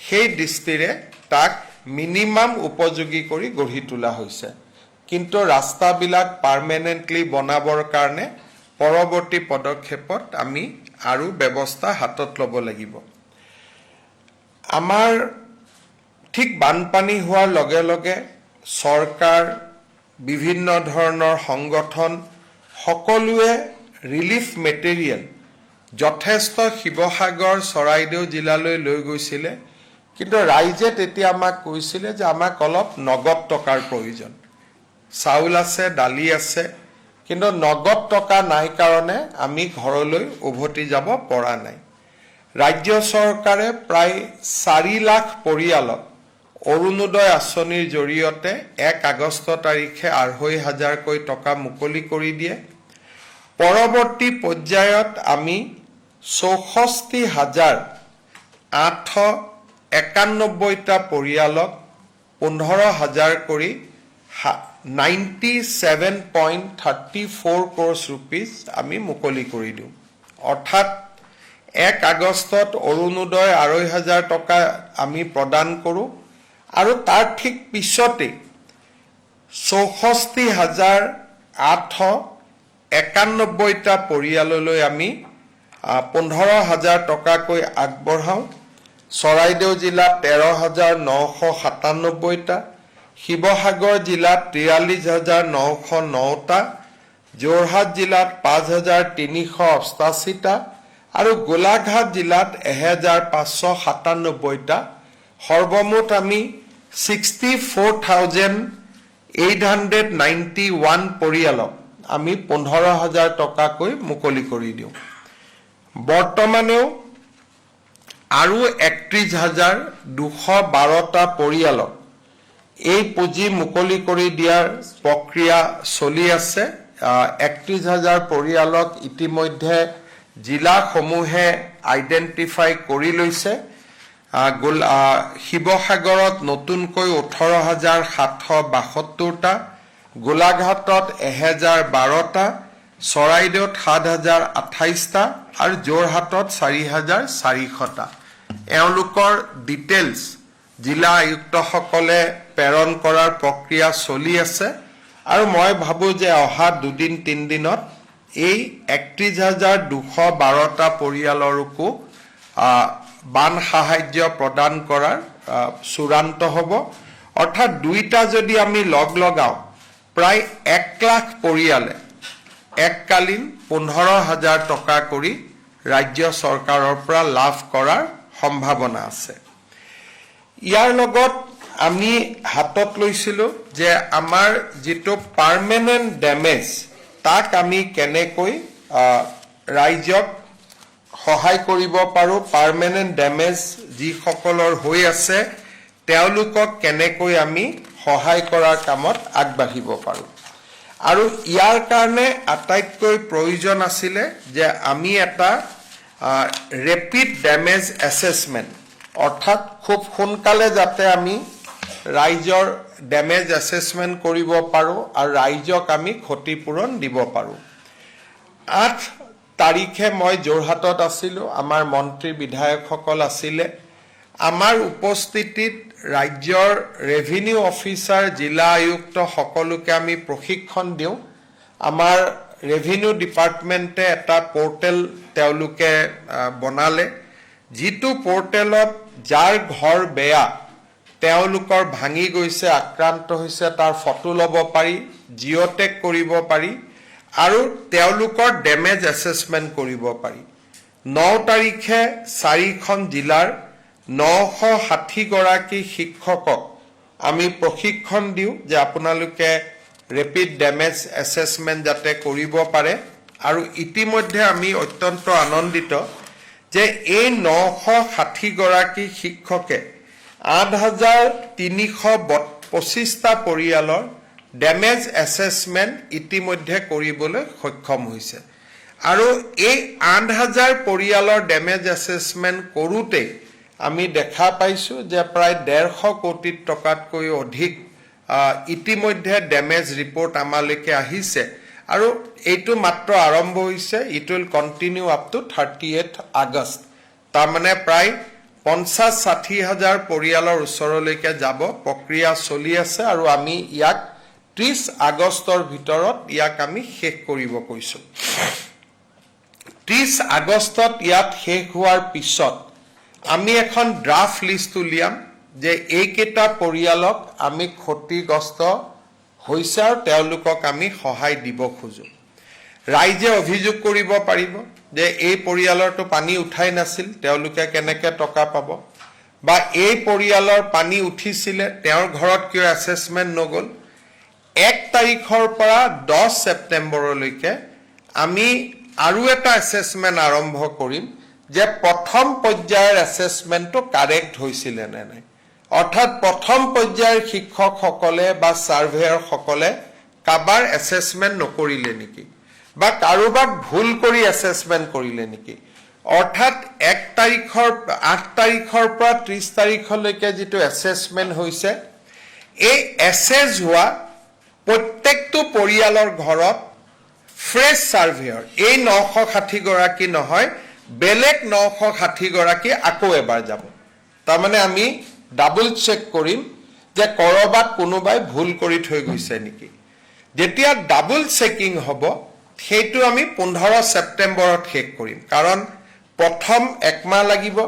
সেই দৃষ্টিৰে তাক মিনিমাম উপযোগী কৰি গঢ়ি তোলা হৈছে কিন্তু ৰাস্তাবিলাক পাৰ্মানেন্টলি বনাবৰ কাৰণে পৰৱৰ্তী পদক্ষেপত আমি আৰু ব্যৱস্থা হাতত ল'ব লাগিব আমাৰ ঠিক বানপানী হোৱাৰ লগে লগে চৰকাৰ বিভিন্ন ধৰণৰ সংগঠন সকলোৱে ৰিলিফ মেটেৰিয়েল যথেষ্ট শিৱসাগৰ চৰাইদেউ জিলালৈ লৈ গৈছিলে কিন্তু ৰাইজে তেতিয়া আমাক কৈছিলে যে আমাক অলপ নগদ টকাৰ প্ৰয়োজন চাউল আছে দালি আছে কিন্তু নগদ টকা নাই কাৰণে আমি ঘৰলৈ উভতি যাব পৰা নাই ৰাজ্য চৰকাৰে প্ৰায় 4 লাখ পৰিয়ালক অৰুণোদয় আঁচনিৰ জৰিয়তে 1 আগষ্ট তাৰিখে 2,500 কৈ টকা মুকলি কৰি দিয়ে পৰৱৰ্তী পৰ্যায়ত আমি 64,891টা পৰিয়ালক 15,000 কৰি 97.34 crores rupees আমি মুকলি কৰি দিওঁ অৰ্থাৎ 1 আগষ্টত অৰুণোদয় 2,500 টকা আমি প্ৰদান কৰোঁ আৰু তাৰ ঠিক পিছতে 64,891টা পৰিয়াললৈ আমি 15,000 টকাকৈ আগবঢ়াওঁ চৰাইদেউ জিলাত 13,997টা শিৱসাগৰ জিলাত 43,909টা যোৰহাট জিলাত 5,388টা আৰু গোলাঘাট জিলাত 1,597টা সৰ্বমুঠ আমি 64,891 পৰিয়ালক আমি 15,000 টকাকৈ মুকলি কৰি দিওঁ বৰ্তমানেও আৰু 31,212টা পৰিয়ালক এই পুঁজি মুকলি কৰি দিয়াৰ প্ৰক্ৰিয়া চলি আছে 31,000 পৰিয়ালক ইতিমধ্যে জিলাসমূহে আইডেন্টিফাই কৰি লৈছে শিৱসাগৰত নতুনকৈ 18,772টা গোলাঘাটত 1,012টা চৰাইদেউত 7,028টা আৰু যোৰহাটত 4,400টা এওঁলোকৰ ডিটেইলছ জিলা আয়ুক্তসকলে প্ৰেৰণ কৰাৰ প্ৰক্ৰিয়া চলি আছে আৰু মই ভাবোঁ যে অহা 2-3 দিনত এই 31,212টা পৰিয়ালৰকো বান সাহায্য প্ৰদান কৰাৰ চূড়ান্ত হ'ব অৰ্থাৎ দুইটা যদি আমি লগ লগাওঁ প্ৰায় 1 লাখ পৰিয়ালে এককালীন 15,000 টকা কৰি ৰাজ্য চৰকাৰৰ পৰা লাভ কৰাৰ সম্ভাৱনা আছে ইয়াৰ লগত আমি হাতত লৈছিলোঁ যে আমাৰ যিটো পাৰ্মানেন্ট ডেমেজ তাক আমি কেনেকৈ ৰাইজক সহায় কৰিব পাৰোঁ পাৰ্মানেন্ট ডেমেজ যিসকলৰ হৈ আছে তেওঁলোকক কেনেকৈ আমি সহায় কৰাৰ কামত আগবাঢ়িব পাৰোঁ আৰু ইয়াৰ কাৰণে আটাইতকৈ প্ৰয়োজন আছিলে যে আমি এটা ৰেপিড ডেমেজ এছেছমেণ্ট অৰ্থাৎ খুব সোনকালে যাতে আমি ৰাইজৰ ডেমেজ এছেছমেণ্ট কৰিব পাৰোঁ আৰু ৰাইজক আমি ক্ষতিপূৰণ দিব পাৰোঁ 8 তাৰিখে মই যোৰহাটত আছিলোঁ আমাৰ মন্ত্ৰী বিধায়কসকল আছিলে আমাৰ উপস্থিতিত ৰাজ্যৰ ৰেভিনিউ অফিচাৰ জিলা আয়ুক্ত সকলোকে আমি প্ৰশিক্ষণ দিওঁ আমাৰ ৰেভিনিউ ডিপাৰ্টমেণ্টে এটা পৰ্টেল তেওঁলোকে বনালে যিটো পৰ্টেলত যাৰ ঘৰ বেয়া তেওঁলোকৰ ভাঙি গৈছে আক্ৰান্ত হৈছে তাৰ ফটো ল'ব পাৰি জিঅ'টেক কৰিব পাৰি আৰু তেওঁলোকৰ ডেমেজ এছেছমেণ্ট কৰিব পাৰি 9 তাৰিখে 4খন জিলাৰ 960 গৰাকী শিক্ষকক আমি প্ৰশিক্ষণ দিওঁ যে আপোনালোকে ৰেপিড ডেমেজ এছেছমেণ্ট যাতে কৰিব পাৰে আৰু ইতিমধ্যে আমি অত্যন্ত আনন্দিত যে এই 960 গৰাকী শিক্ষকে 8,325টা পৰিয়ালৰ ডেমেজ এছেছমেণ্ট ইতিমধ্যে কৰিবলৈ সক্ষম হৈছে আৰু এই 8,000 পৰিয়ালৰ ডেমেজ এছেছমেণ্ট কৰোঁতে আমি দেখা পাইছোঁ যে প্ৰায় 150 কোটি টকাতকৈ অধিক ইতিমধ্যে ডেমেজ ৰিপৰ্ট আমালৈকে আহিছে আৰু এইটো মাত্ৰ আৰম্ভ হৈছে it will continue up to 38 August তাৰমানে প্ৰায় 50-60 হাজাৰ পৰিয়ালৰ ওচৰলৈকে যাব প্ৰক্ৰিয়া চলি আছে আৰু আমি ইয়াক 30 আগষ্টৰ ভিতৰত ইয়াক আমি শেষ কৰিব কৈছোঁ 30 আগষ্টত ইয়াত শেষ হোৱাৰ পিছত আমি এখন ড্ৰাফট লিষ্ট উলিয়াম যে এইকেইটা পৰিয়ালক আমি ক্ষতিগ্ৰস্ত হৈছে আৰু তেওঁলোকক আমি সহায় দিব খোজো ৰাইজে অভিযোগ কৰিব পাৰিব যে এই পৰিয়ালৰটো পানী উঠাই নাছিল তেওঁলোকে কেনেকৈ টকা পাব বা এই পৰিয়ালৰ পানী উঠিছিলে তেওঁৰ ঘৰত কিয় এছেছমেণ্ট নগ'ল 1 তাৰিখৰ পৰা 10 ছেপ্টেম্বৰলৈকে আমি আৰু এটা এছেছমেণ্ট আৰম্ভ কৰিম যে প্ৰথম পৰ্যায়ৰ এছেছমেণ্টটো কাৰেক্ট হৈছিলে নে নাই অৰ্থাৎ প্ৰথম পৰ্যায়ৰ শিক্ষকসকলে বা ছাৰ্ভেয়াৰসকলে কাবাৰ এছেছমেণ্ট নকৰিলে নেকি বা কাৰোবাক ভুল কৰি এছেছমেণ্ট কৰিলে নেকি অৰ্থাৎ 8 তাৰিখৰ পৰা 30 তাৰিখলৈকে যিটো এছেছমেণ্ট হৈছে এই এছেছ হোৱা প্ৰত্যেকটো পৰিয়ালৰ ঘৰত ফ্ৰেছ ছাৰ্ভেয়াৰ এই 960 গৰাকী নহয় বেলেগ 960 গৰাকী আকৌ এবাৰ যাব তাৰমানে আমি ডাবল চেক কৰিম যে কৰবাত কোনোবাই ভুল কৰি থৈ গৈছে নেকি যেতিয়া ডাবল চেকিং হ'ব সেইটো আমি 15 ছেপ্টেম্বৰত শেষ কৰিম কাৰণ প্ৰথম একমাহ লাগিব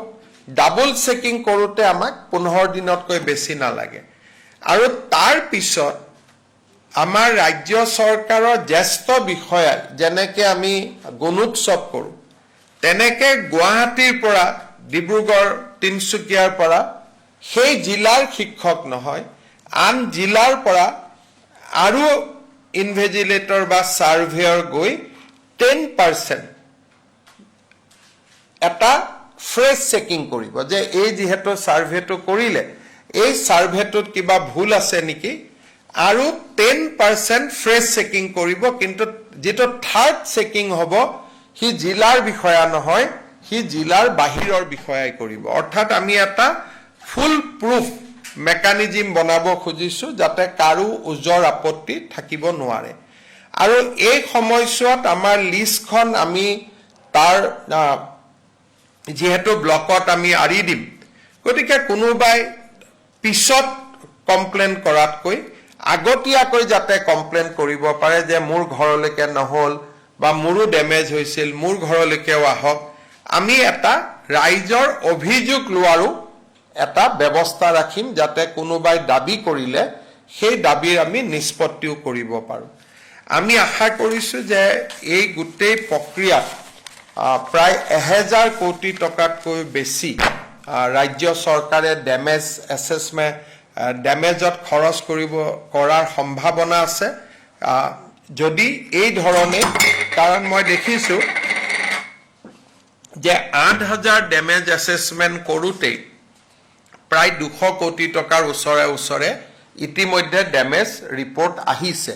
ডাবল চেকিং কৰোঁতে আমাক 15 দিনতকৈ বেছি নালাগে আৰু তাৰ পিছত আমাৰ ৰাজ্য চৰকাৰৰ জ্যেষ্ঠ বিষয়া যেনেকৈ আমি গুণোৎসৱ কৰোঁ তেনেকে গুৱাহাটীৰ পৰা ডিব্ৰুগড় তিনচুকীয়াৰ পৰা সেই জিলাৰ শিক্ষক নহয় আন জিলাৰ পৰা আৰু ইনভেজিলেটৰ বা ছাৰ্ভেয়াৰ গৈ 10% এটা ফ্ৰেছ চেকিং কৰিব যে এই যিহেতু ছাৰ্ভেটো কৰিলে এই ছাৰ্ভেটোত কিবা ভুল আছে নেকি আৰু 10% ফ্ৰেছ চেকিং কৰিব কিন্তু যেটো থাৰ্ড চেকিং হ'ব হি জিলাৰ বিষয়া নহয় হি জিলাৰ বাহিৰৰ বিষয়াই কৰিব অৰ্থাৎ আমি এটা ফুল প্ৰুফ মেকানিজম বনাব খুজিছো যাতে কাৰো উজৰ আপত্তি থাকিব নোৱাৰে আৰু এই সময়ছোৱাত আমাৰ লিষ্টখন আমি তাৰ যেহেতু ব্লকত আমি আৰি দিম গতিকে কোনোবাই পিছত কমপ্লেইন কৰাতকৈ আগতীয়াকৈ যাতে কমপ্লেইন কৰিব পাৰে যে মোৰ ঘৰলৈকে নহল বা মোৰো ডেমেজ হৈছিল মোৰ ঘৰলৈকেও আহক আমি এটা ৰাইজৰ অভিযোগ লোৱাৰো এটা ব্যৱস্থা ৰাখিম যাতে কোনোবাই দাবী কৰিলে সেই দাবীৰ আমি নিষ্পত্তিও কৰিব পাৰো আমি আশা কৰিছো যে এই গোটেই প্ৰক্ৰিয়া প্ৰায় 1000 কোটি টকাতকৈ বেছি ৰাজ্য চৰকাৰে ডেমেজ এছেছমেণ্ট ডেমেজত খৰচ কৰাৰ সম্ভাৱনা আছে যদি এই ধৰণে কাৰণ মই দেখিছো যে 8000 ডেমেজ এছেছমেণ্ট কৰোঁতে প্ৰায় 200 কোটি টকাৰ ওচৰে ইতিমধ্যে ডেমেজ ৰিপৰ্ট আহিছে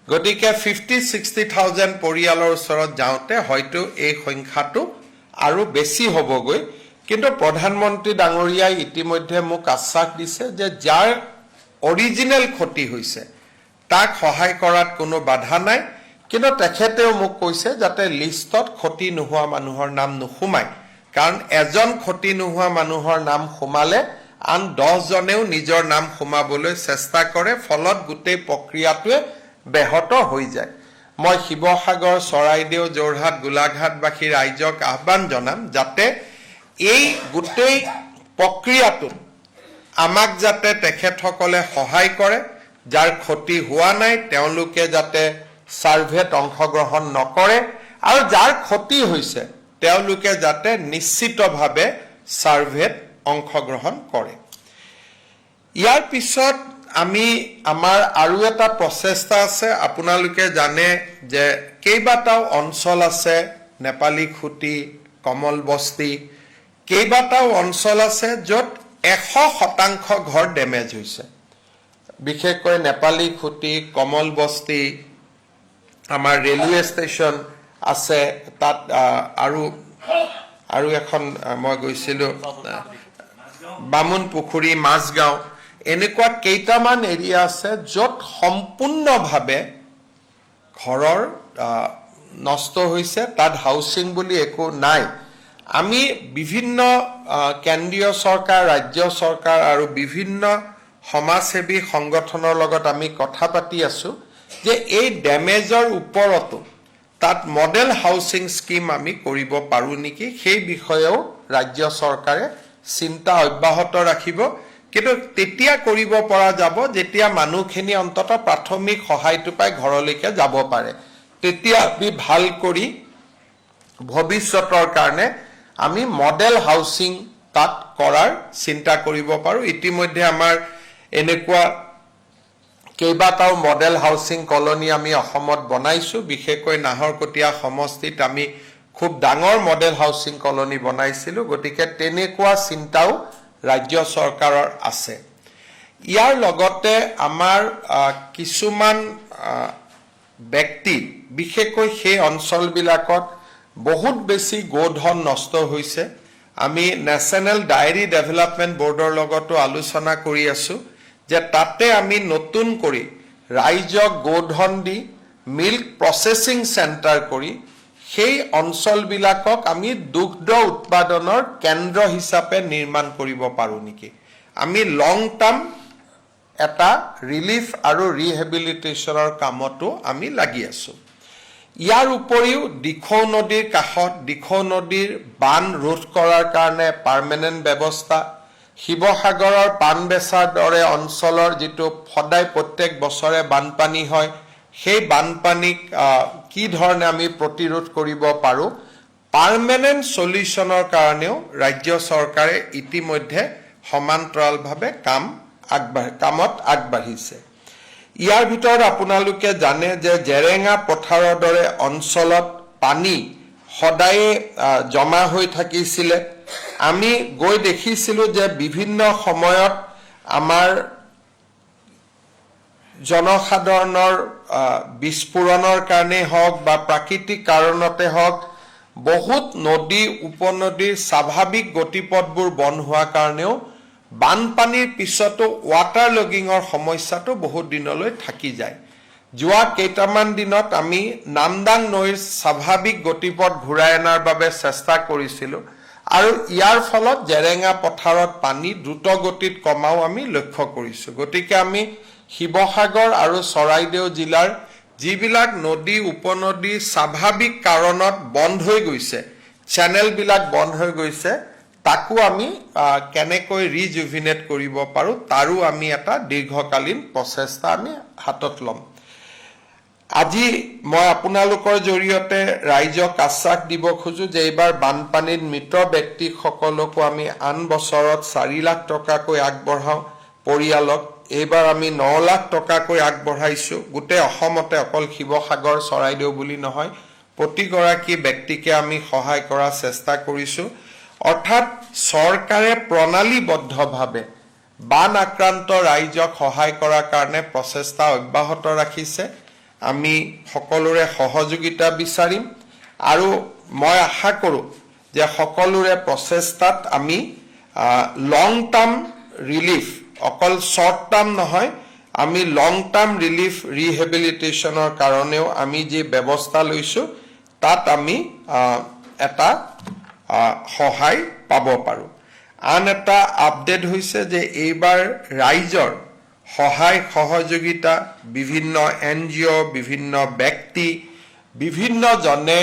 গতিকে 50-60,000 পৰিয়ালৰ ওচৰত যাওঁতে হয়তো এই সংখ্যাটো আৰু বেছি হ'বগৈ কিন্তু প্ৰধানমন্ত্ৰী ডাঙৰীয়াই ইতিমধ্যে মোক আশ্বাস দিছে যে যাৰ অৰিজিনেল ক্ষতি হৈছে তাক সহায় কৰাত কোনো বাধা নাই কিন্তু তেখেতেও মোক কৈছে যাতে লিষ্টত ক্ষতি নোহোৱা মানুহৰ নাম নোসোমায় কাৰণ এজন ক্ষতি নোহোৱা মানুহৰ নাম সোমালে আন 10 জনেও নিজৰ নাম সোমাবলৈ চেষ্টা কৰে, ফলত গোটেই প্ৰক্ৰিয়াটোৱে ব্যাহত হৈ যায়। মই শিৱসাগৰ, চৰাইদেউ, যোৰহাট, গোলাঘাটবাসী ৰাইজক আহ্বান জনাম যাতে এই গোটেই প্ৰক্ৰিয়াটোত আমাক যাতে তেখেতসকলে সহায় কৰে, যাৰ ক্ষতি হোৱা নাই তেওঁলোকে যাতে সাৰ্ভেত অংশগ্ৰহণ নকৰে, আৰু যাৰ ক্ষতি হৈছে তেওঁলোকে যাতে নিশ্চিতভাৱে সাৰ্ভেত অংশগ্ৰহণ কৰে। ইয়াৰ পিছত আমি আমাৰ আৰু এটা প্ৰচেষ্টা আছে। আপোনালোকে জানে যে কেইবাটাও অঞ্চল আছে, নেপালী খুটি, কমল বস্তি, কেইবাটাও অঞ্চল আছে য'ত 100% ঘৰ ডেমেজ হৈছে। বিশেষকৈ নেপালী খুটি, কমল বস্তি, আমাৰ ৰেলৱে ষ্টেচন আছে, তাত আৰু এখন মই গৈছিলোঁ বামুণ পুখুৰী, মাছগাঁও, এনেকুৱা কেইটামান এৰিয়া আছে য'ত সম্পূৰ্ণভাৱে ঘৰৰ নষ্ট হৈছে, তাত হাউচিং বুলি একো নাই। আমি বিভিন্ন কেন্দ্ৰীয় চৰকাৰ, ৰাজ্য চৰকাৰ আৰু বিভিন্ন সমাজসেৱী সংগঠনৰ লগত আমি কথা পাতি আছোঁ যে এই ডেমেজৰ ওপৰতো তাত মডেল হাউচিং স্কিম আমি কৰিব পাৰোঁ নেকি, সেই বিষয়েও ৰাজ্য চৰকাৰে চিন্তা অব্যাহত ৰাখিব। কিন্তু তেতিয়া কৰিব পৰা যাব যেতিয়া মানুহখিনি অন্তত প্ৰাথমিক সহায়টো পাই ঘৰলৈকে যাব পাৰে। তেতিয়া আমি ভাল কৰি ভৱিষ্যতৰ কাৰণে আমি মডেল হাউচিং তাত কৰাৰ চিন্তা কৰিব পাৰোঁ। ইতিমধ্যে আমাৰ এনেকুৱা কেইবাটাও মডেল হাউচিং কলনী আমি অসমত বনাইছোঁ। বিশেষকৈ নাহৰকটীয়া সমষ্টিত আমি খুব ডাঙৰ মডেল হাউচিং কলনী বনাইছিলোঁ। গতিকে তেনেকুৱা চিন্তাও ৰাজ্য চৰকাৰৰ আছে। ইয়াৰ লগতে আমাৰ কিছুমান ব্যক্তি, বিশেষকৈ সেই অঞ্চলবিলাকত বহুত বেছি গোধন নষ্ট হৈছে। আমি নেশ্যনেল ডায়েৰী ডেভেলপমেণ্ট বৰ্ডৰ লগতো আলোচনা কৰি আছোঁ যে তাতে আমি নতুন কৰি ৰাইজক গোধন দি মিল্ক প্ৰচেছিং চেণ্টাৰ কৰি সেই অঞ্চলবিলাকক আমি দুগ্ধ উৎপাদনৰ কেন্দ্ৰ হিচাপে নিৰ্মাণ কৰিব পাৰোঁ নেকি। আমি লং টাৰ্ম এটা ৰিলিফ আৰু ৰিহেবিলিটেশ্যনৰ কামতো আমি লাগি আছোঁ। ইয়াৰ উপৰিও দিখৌ নদীৰ কাষত দিখৌ নদীৰ বান ৰোধ কৰাৰ কাৰণে পাৰ্মানেণ্ট ব্যৱস্থা, শিৱসাগৰৰ পাণবেচাৰ দৰে অঞ্চলৰ যিটো সদায় প্ৰত্যেক বছৰে বানপানী হয়, সেই বানপানীক কি ধৰণে আমি প্ৰতিৰোধ কৰিব পাৰোঁ, পাৰ্মানেণ্ট সলিউশ্যনৰ কাৰণেও ৰাজ্য চৰকাৰে ইতিমধ্যে সমান্তৰালভাৱে কামত আগবাঢ়িছে। ইয়াৰ ভিতৰত আপোনালোকে জানে যে জেৰেঙা পথাৰৰ দৰে অঞ্চলত পানী সদায়ে জমা হৈ থাকিছিলে। আমি গৈ দেখিছিলোঁ যে বিভিন্ন সময়ত আমাৰ জনসাধাৰণৰ বিস্ফোৰণৰ কাৰণেই হওক বা প্ৰাকৃতিক কাৰণতে হওক বহুত নদী উপনদীৰ স্বাভাৱিক গতিপথবোৰ বন্ধ হোৱাৰ কাৰণেও বানপানীৰ পিছতো ৱাটাৰ লগিঙৰ সমস্যাটো বহুত দিনলৈ থাকি যায়। যোৱা কেইটামান দিনত আমি নামদাং নৈৰ স্বাভাৱিক গতিপথ ঘূৰাই অনাৰ বাবে চেষ্টা কৰিছিলোঁ আৰু ইয়াৰ ফলত জেৰেঙা পথাৰত পানী দ্ৰুত গতিত কমাও আমি লক্ষ্য কৰিছোঁ। গতিকে আমি শিৱসাগৰ আৰু চৰাইদেউ জিলাৰ যিবিলাক নদী উপনদী স্বাভাৱিক কাৰণত বন্ধ হৈ গৈছে, চেনেলবিলাক বন্ধ হৈ গৈছে, তাকো আমি কেনেকৈ ৰিজুভিনেট কৰিব পাৰোঁ তাৰো আমি এটা দীৰ্ঘকালীন প্ৰচেষ্টা আমি হাতত ল'ম। আজি মই আপোনালোকৰ জৰিয়তে ৰাইজক আশ্বাস দিব খোজো যে এইবাৰ বানপানীত মৃত ব্যক্তিসকলকো আমি আন বছৰত 4 লাখ টকাকৈ আগবঢ়াওঁ পৰিয়ালক। এইবাৰ আমি 9 লাখ টকাকৈ আগবঢ়াইছোঁ। গোটেই অসমতে, অকল শিৱসাগৰ চৰাইদেউ বুলি নহয়, প্ৰতিগৰাকী ব্যক্তিকে আমি সহায় কৰাৰ চেষ্টা কৰিছোঁ। অৰ্থাৎ চৰকাৰে প্ৰণালীবদ্ধভাৱে বান আক্ৰান্ত ৰাইজক সহায় কৰাৰ কাৰণে প্ৰচেষ্টা অব্যাহত ৰাখিছে। আমি সকলোৰে সহযোগিতা বিচাৰিম আৰু মই আশা কৰোঁ যে সকলোৰে প্ৰচেষ্টাত আমি লং টাৰ্ম ৰিলিফ, অকল শ্বৰ্ট টাৰ্ম নহয়, আমি লং টাৰ্ম ৰিলিফ ৰিহেবিলিটেশ্যনৰ কাৰণেও আমি যি ব্যৱস্থা লৈছোঁ তাত আমি এটা সহায় পাব পাৰোঁ। আন এটা আপডেট হৈছে যে এইবাৰ ৰাইজৰ সহায় সহযোগিতা বিভিন্ন NGO বিভিন্ন ব্যক্তি বিভিন্ন জনে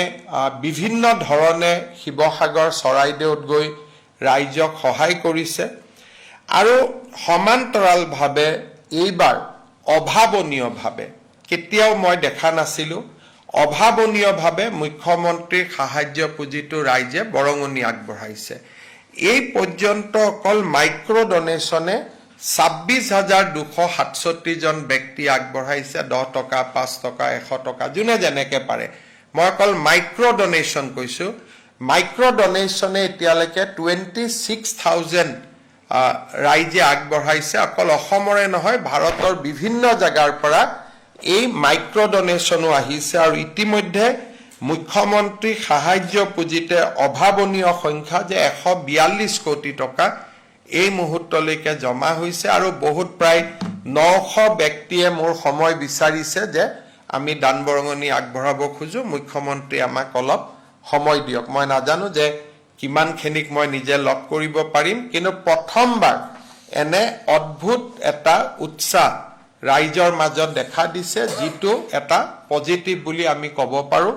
বিভিন্ন ধৰণে শিৱসাগৰ চৰাইদেউত গৈ ৰাইজক সহায় কৰিছে আৰু সমান্তৰালভাৱে এইবাৰ অভাৱনীয়ভাৱে কেতিয়াও মই দেখা নাছিলোঁ অভাৱনীয়ভাৱে মুখ্যমন্ত্ৰীৰ সাহায্য পুঁজিটো ৰাইজে বৰঙণি আগবঢ়াইছে এই পৰ্যন্ত অকল মাইক্ৰ' ডনেশ্যনে 26,267 জন ব্যক্তি আগবঢ়াইছে 10 টকা 5 টকা 100 টকা যোনে যেনেকে পাৰে মই অকল মাইক্ৰ' ডনেশ্যন কৈছো মাইক্ৰ' ডনেশ্যনে এতিয়ালৈকে 26,000 ৰাইজে আগবঢ়াইছে অকল অসমৰে নহয় ভাৰতৰ বিভিন্ন জাগাৰ পৰা এই মাইক্ৰ' ডনেশ্যনো আহিছে আৰু ইতিমধ্যে মুখ্যমন্ত্ৰী সাহায্য পুঁজিতে অভাৱনীয় সংখ্যা যে 142 কোটি টকা এই মুহূৰ্তলৈকে জমা হৈছে আৰু বহুত প্ৰায় 900 ব্যক্তিয়ে মোৰ সময় বিচাৰিছে যে আমি দান বৰঙণি আগবঢ়াব খোজো মুখ্যমন্ত্ৰী আমাক অলপ সময় দিয়ক মই নাজানো যে কিমানখিনিক মই নিজে লগ কৰিব পাৰিম কিন্তু প্ৰথমবাৰ এনে অদ্ভুত এটা উৎসাহ ৰাইজৰ মাজত দেখা দিছে যিটো এটা পজিটিভ বুলি আমি ক'ব পাৰো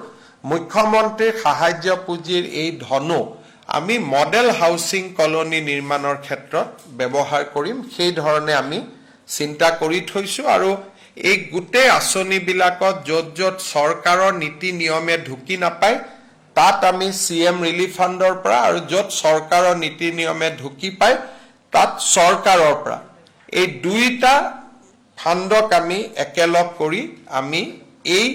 মুখ্যমন্ত্ৰীৰ সাহায্য পুঁজিৰ এই ধনো আমি মডেল হাউচিং কলনী নিৰ্মাণৰ ক্ষেত্ৰত ব্যৱহাৰ কৰিম সেই ধৰণে আমি চিন্তা কৰি থৈছো আৰু এই গোটেই আঁচনিবিলাকত য'ত য'ত চৰকাৰৰ নীতি নিয়মে ঢুকি নাপায় তাত আমি CM ৰিলিফ ফাণ্ডৰ পৰা আৰু য'ত চৰকাৰৰ নীতি নিয়মে ঢুকি পায় তাত চৰকাৰৰ পৰা এই দুইটা ফাণ্ডক আমি একেলগ কৰি আমি এই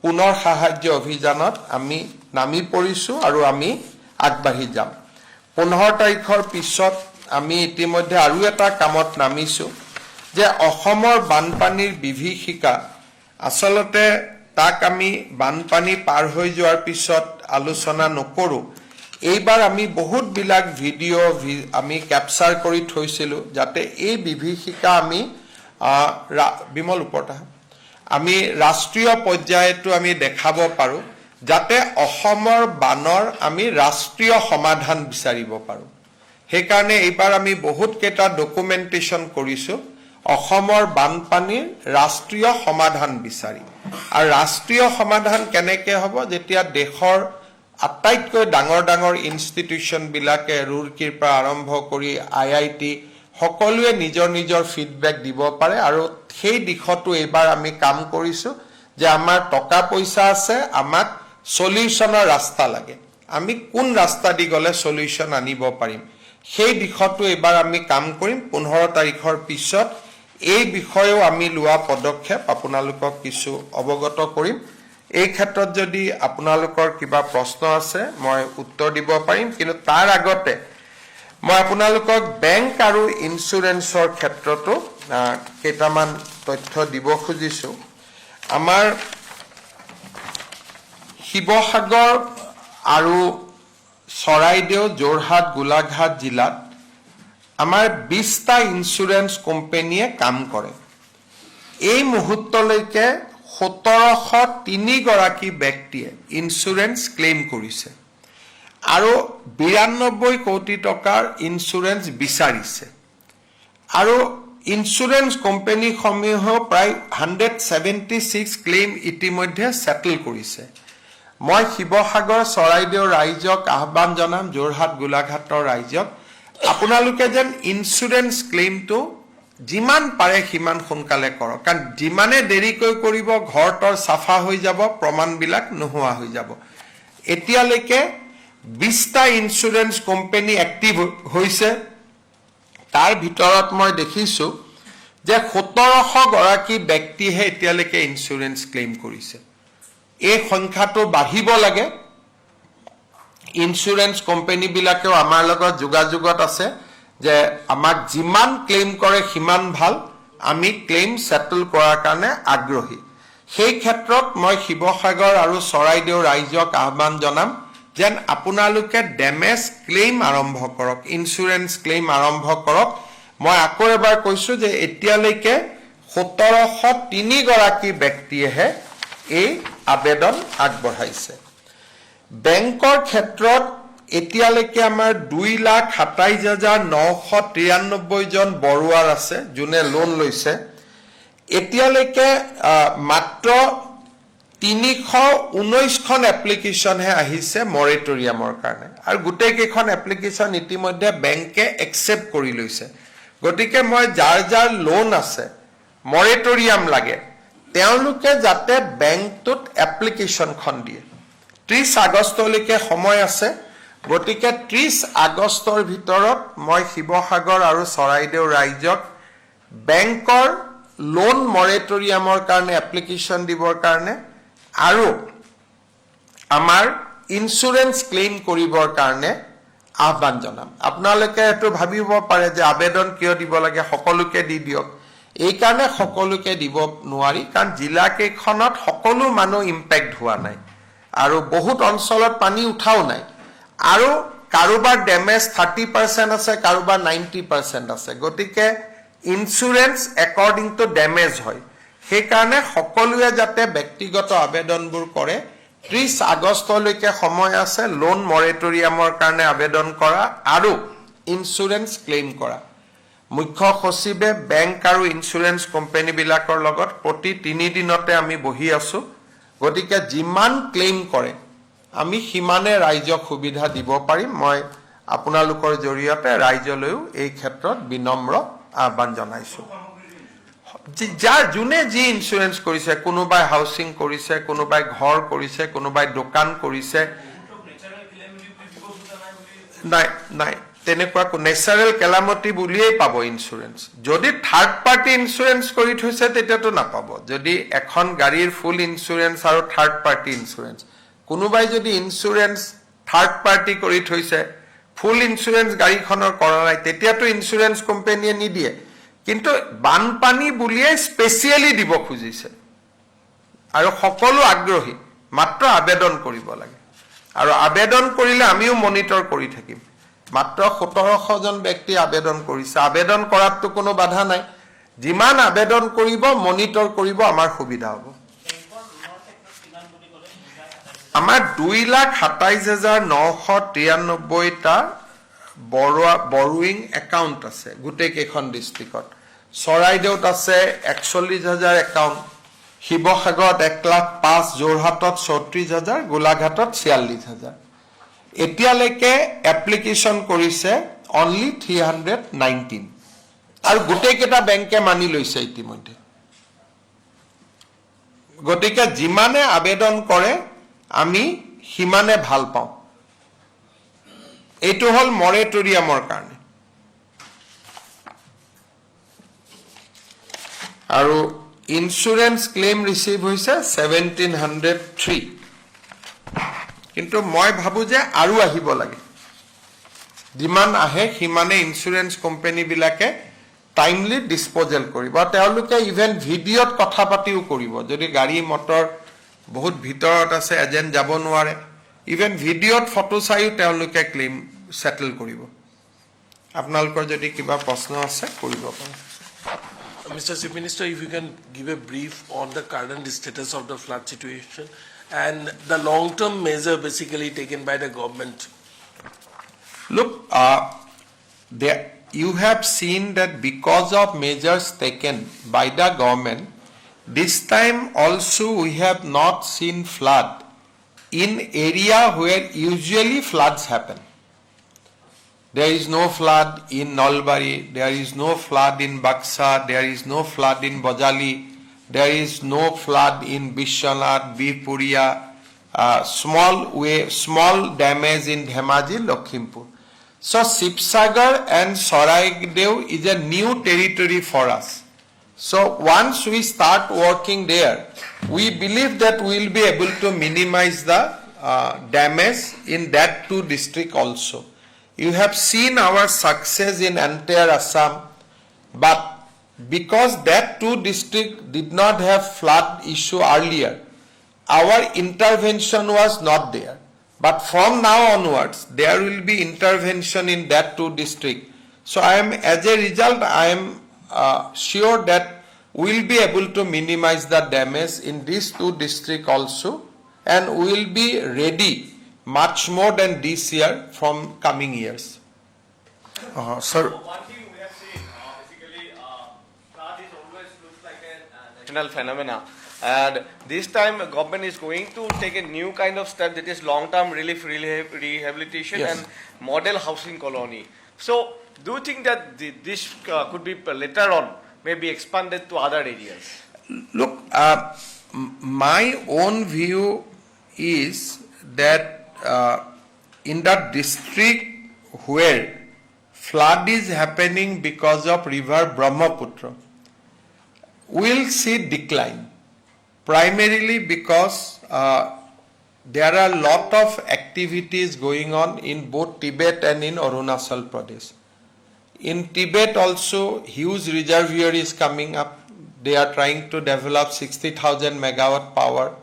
পুনৰ সাহায্য অভিযানত আমি নামি পৰিছো আৰু আমি আগবাঢ়ি যাম 15 তাৰিখৰ পিছত আমি ইতিমধ্যে আৰু এটা কামত নামিছো যে অসমৰ বানপানীৰ বিভীষিকা আসলতে তাক আমি বানপানী পাৰ হৈ যোৱাৰ পিছত আলোচনা নকৰো এইবাৰ আমি বহুত বিলাক ভিডিও আমি ক্যাপচাৰ কৰি থৈছিলো যাতে এই বিভীষিকা আমি বিমল ওপৰটা আমি ৰাষ্ট্ৰীয় পৰ্যায়তো আমি দেখাব পাৰো যাতে অসমৰ বানৰ আমি ৰাষ্ট্ৰীয় সমাধান বিচাৰিব পাৰো সেই কাৰণে এইবাৰ আমি বহুত কেটা ডকুমেন্টেশন কৰিছো অসমৰ বানপানীৰ ৰাষ্ট্ৰীয় সমাধান বিচাৰি আৰু ৰাষ্ট্ৰীয় সমাধান কেনেকৈ হ'ব যেতিয়া দেশৰ আটাইতকৈ ডাঙৰ ডাঙৰ ইনষ্টিটিউচন বিলাকে ৰুৰকিৰ পৰা আৰম্ভ কৰি IIT সকলোৱে নিজৰ নিজৰ ফিডবেক দিব পাৰে আৰু সেই দিশটো এবাৰ আমি কাম কৰিছো যে আমাৰ টকা পইচা আছে আমাক সলিউশনৰ ৰাস্তা লাগে আমি কোন ৰাস্তা দি গলে সলিউশন আনিব পাৰিম সেই দিশটো এবাৰ আমি কাম কৰিম 15 তাৰিখৰ পিছত এই বিষয়েও আমি লোৱা পদক্ষেপ আপোনালোকক কিছু অৱগত কৰিম এই ক্ষেত্ৰত যদি আপোনালোকৰ কিবা প্ৰশ্ন আছে মই উত্তৰ দিব পাৰিম কিন্তু তাৰ আগতে মই আপোনালোকক বেংক আৰু ইন্সুৰেন্সৰ ক্ষেত্ৰতো কেইটামান তথ্য দিব খুজিছো আমাৰ শিৱসাগৰ আৰু চৰাইদেউ যোৰহাট গোলাঘাট জিলাত আমাৰ 20টা ইন্সুৰেন্স কোম্পানীয়ে কাম কৰে এই মুহূৰ্তলৈকে 1703 গৰাকী ব্যক্তিয়ে ইন্সুৰেন্স ক্লেইম কৰিছে আৰু 92 কোটি টকাৰ ইন্সুৰেন্স বিচাৰিছে আৰু ইন্সুৰেন্স কোম্পানী সমূহ প্ৰায় 176 ক্লেইম ইতিমধ্যে সেটল কৰিছে মই শিৱসাগৰ চৰাইদেউ ৰাইজক আহ্বান জনাম যোৰহাট গোলাঘাটৰ ৰাইজক আপোনালোকে যেন ইন্সুৰেন্স ক্লেইমটো যিমান পাৰে সিমান সোনকালে কৰক কাৰণ যিমানে দেৰিকৈ কৰিব ঘৰটোৰ সাফা হৈ যাব প্ৰমাণবিলাক নোহোৱা হৈ যাব এতিয়ালৈকে 20টা ইন্সুৰেন্স কোম্পানী এক্টিভ হৈছে তাৰ ভিতৰত মই দেখিছো যে 1700 গৰাকী ব্যক্তিহে এতিয়ালৈকে ইন্সুৰেন্স ক্লেইম কৰিছে এই সংখ্যাটো বাঢ়িব লাগে ইন্সুৰেন্স কোম্পানী বিলাকেও আমাৰ লগত যোগাযোগত আছে যে আমাক যিমান ক্লেইম কৰে সিমান ভাল আমি ক্লেইম সেটল কৰাৰ কাৰণে আগ্ৰহী সেই ক্ষেত্ৰত মই শিৱসাগৰ আৰু চৰাইদেউ ৰাইজক আহ্বান জনাম যেন আপোনালোকে ডেমেজ ক্লেইম আৰম্ভ কৰক ইন্সুৰেন্স ক্লেইম আৰম্ভ কৰক মই আকৌ এবাৰ কৈছো যে এতিয়ালৈকে 1703 গৰাকী ব্যক্তিয়েহে এই আবেদন আগবঢ়াইছে বেংকৰ ক্ষেত্ৰত এতিয়ালৈকে আমাৰ 2,27,993 জন বৰুৱাৰ আছে যোনে লোন লৈছে এতিয়ালৈকে মাত্ৰ 319খন এপ্লিকেশ্যনহে আহিছে মৰেটৰিয়ামৰ কাৰণে আৰু গোটেইকেইখন এপ্লিকেশ্যন ইতিমধ্যে বেংকে একচেপ্ট কৰি লৈছে গতিকে মই যাৰ লোন আছে মৰেটৰিয়াম লাগে তেওঁলোকে যাতে বেংকটোত এপ্লিকেশ্যনখন দিয়ে 30 আগষ্টলৈকে সময় আছে গতিকে 30 আগষ্টৰ ভিতৰত মই শিৱসাগৰ আৰু চৰাইদেউ ৰাইজক বেংকৰ লোন মৰেটৰিয়ামৰ কাৰণে এপ্লিকেশ্যন দিবৰ কাৰণে আৰু আমাৰ ইন্স্যুৰেন্স ক্লেইম কৰিবৰ কাৰণে আহ্বান জনাম আপোনালোকে এটো ভাবিব পাৰে যে আবেদন কিয় দিব লাগে সকলোকে দি দিয়ক এই কাৰণে সকলোকে দিব নোৱাৰি কাৰণ জিলা কেইখনত সকলো মানুহ ইম্পেক্ট হোৱা নাই আৰু বহুত অঞ্চলত পানী উঠাও নাই আৰু কাৰোবাৰ ড্যামেজ 30% আছে কাৰোবাৰ 90% আছে গতিকে ইন্স্যুৰেন্স অ্যাকৰ্ডিং টু ড্যামেজ হয় সেই কাৰণে সকলোৱে যাতে ব্যক্তিগত আবেদনবোৰ কৰে 30 আগষ্টলৈকে সময় আছে লোন মৰেটৰিয়ামৰ কাৰণে আবেদন কৰা আৰু ইন্স্যুৰেন্স ক্লেইম কৰা মুখ্য সচিবে বেংক আৰু ইন্স্যুৰেন্স কোম্পানী বিলাকৰ লগত প্ৰতি 3 দিনতে আমি বহি আছো গতিকে যিমান ক্লেইম কৰে আমি হিমানে ৰাইজক সুবিধা দিব পাৰিম মই আপোনালোকৰ জৰিয়তে ৰাইজলৈও এই ক্ষেত্ৰত বিনম্ৰ আহ্বান জনাইছো যাৰ যোনে যি ইন্স্যুৰেন্স কৰিছে কোনোবাই হাউচিং কৰিছে কোনোবাই ঘৰ কৰিছে কোনোবাই দোকান কৰিছে নাই তেনেকুৱা নেচাৰেল কেলামিটি বুলিয়েই পাব ইন্স্যুৰেন্স যদি থাৰ্ড পাৰ্টি ইন্স্যুৰেন্স কৰি থৈছে তেতিয়াতো নাপাব যদি এখন গাড়ীৰ ফুল ইন্স্যুৰেন্স আৰু থাৰ্ড পাৰ্টি ইন্স্যুৰেন্স কোনোবাই যদি ইন্স্যুৰেন্স থাৰ্ড পাৰ্টি কৰি থৈছে ফুল ইন্স্যুৰেন্স গাড়ীখনৰ কৰা নাই তেতিয়াতো ইন্স্যুৰেন্স কোম্পানীয়ে নিদিয়ে কিন্তু বানপানী বুলিয়ে স্পেশালি দিব খুজিছে আৰু সকলো আগ্ৰহী মাত্ৰ আবেদন কৰিব লাগে আৰু আবেদন কৰিলে আমিও মনিটৰ কৰি থাকিম মাত্ৰ 1700 জন ব্যক্তি আবেদন কৰিছে আবেদন কৰাতটো কোনো বাধা নাই যিমান আবেদন কৰিব মনিটৰ কৰিব আমাৰ সুবিধা হ'ব আমাৰ 2,27,993 টা বৰোইং একাউন্ট আছে গোটেই কেইখন ডিস্ট্ৰিক্টত চৰাইদেউত আছে 41,000 একাউন্ট শিৱসাগৰত 1,05,000 যোৰহাটত 34,000 গোলাঘাটত 46,000 এতিয়ালৈকে এপ্লিকেশ্যন কৰিছে অনলি 319 আৰু গোটেই কেইটা বেংকে মানি লৈছে ইতিমধ্যে গতিকে যিমানে আবেদন কৰে আমি হিমানে ভাল পাওঁ এইটো হল মৰেটৰিয়ামৰ কাৰণে আৰু ইন্স্যুৰেন্স ক্লেইম ৰিসিভ হৈছে 1703 কিন্তু মই ভাবো যে আৰু আহিব লাগে যিমান আহে হিমানে ইন্স্যুৰেন্স কোম্পানী বিলাকে টাইমলি ডিসপোজেল কৰিব তেওঁলোকে ইভেন ভিডিঅত কথা পাতিও কৰিব যদি গাড়ী মটৰ বহুত ভিতৰত আছে এজেন্ট যাব নোৱাৰে ইভেন ভিডিঅত ফটো চাইও তেওঁলোকে ক্লেইম সেটেল কৰিব আপোনালোকৰ যদি কিবা প্ৰশ্ন আছে কৰিব পাৰে Mr. Chief Minister, if you can give a brief on the current status of the flood situation and the long-term measure basically taken by the government. Look, you have seen that because of measures taken by the government, this time also we have not seen flood in area where usually floods happen. There is no flood in Nalbari, there is no flood in Baksa, there is no flood in Bajali, there is no flood in Bishwanath, Bipuria, small damage in Dhemaji, Lakhimpur. So Sipsagar and Saraigdev is a new territory for us. So once we start working there, we believe that we will be able to minimize the damage in that two districts also. You have seen our success in entire Assam, but because that two districts did not have flood issue earlier, our intervention was not there. But from now onwards, there will be intervention in that two districts. So as a result, I am sure that we will be able to minimize the damage in these two districts also, and we will be ready much more than this year from coming years. Sir, One thing we have seen, basically, flood is always looks like a national phenomena. And this time, government is going to take a new kind of step, that is long-term relief, rehabilitation Yes. and model housing colony. So, do you think that this could be later on maybe expanded to other areas? Look, my own view is that in the district where flood is happening because of river Brahmaputra, we'll see decline. Primarily because there are a lot of activities going on in both Tibet and in Arunachal Pradesh. In Tibet also, huge reservoir is coming up. They are trying to develop 60,000 megawatt power.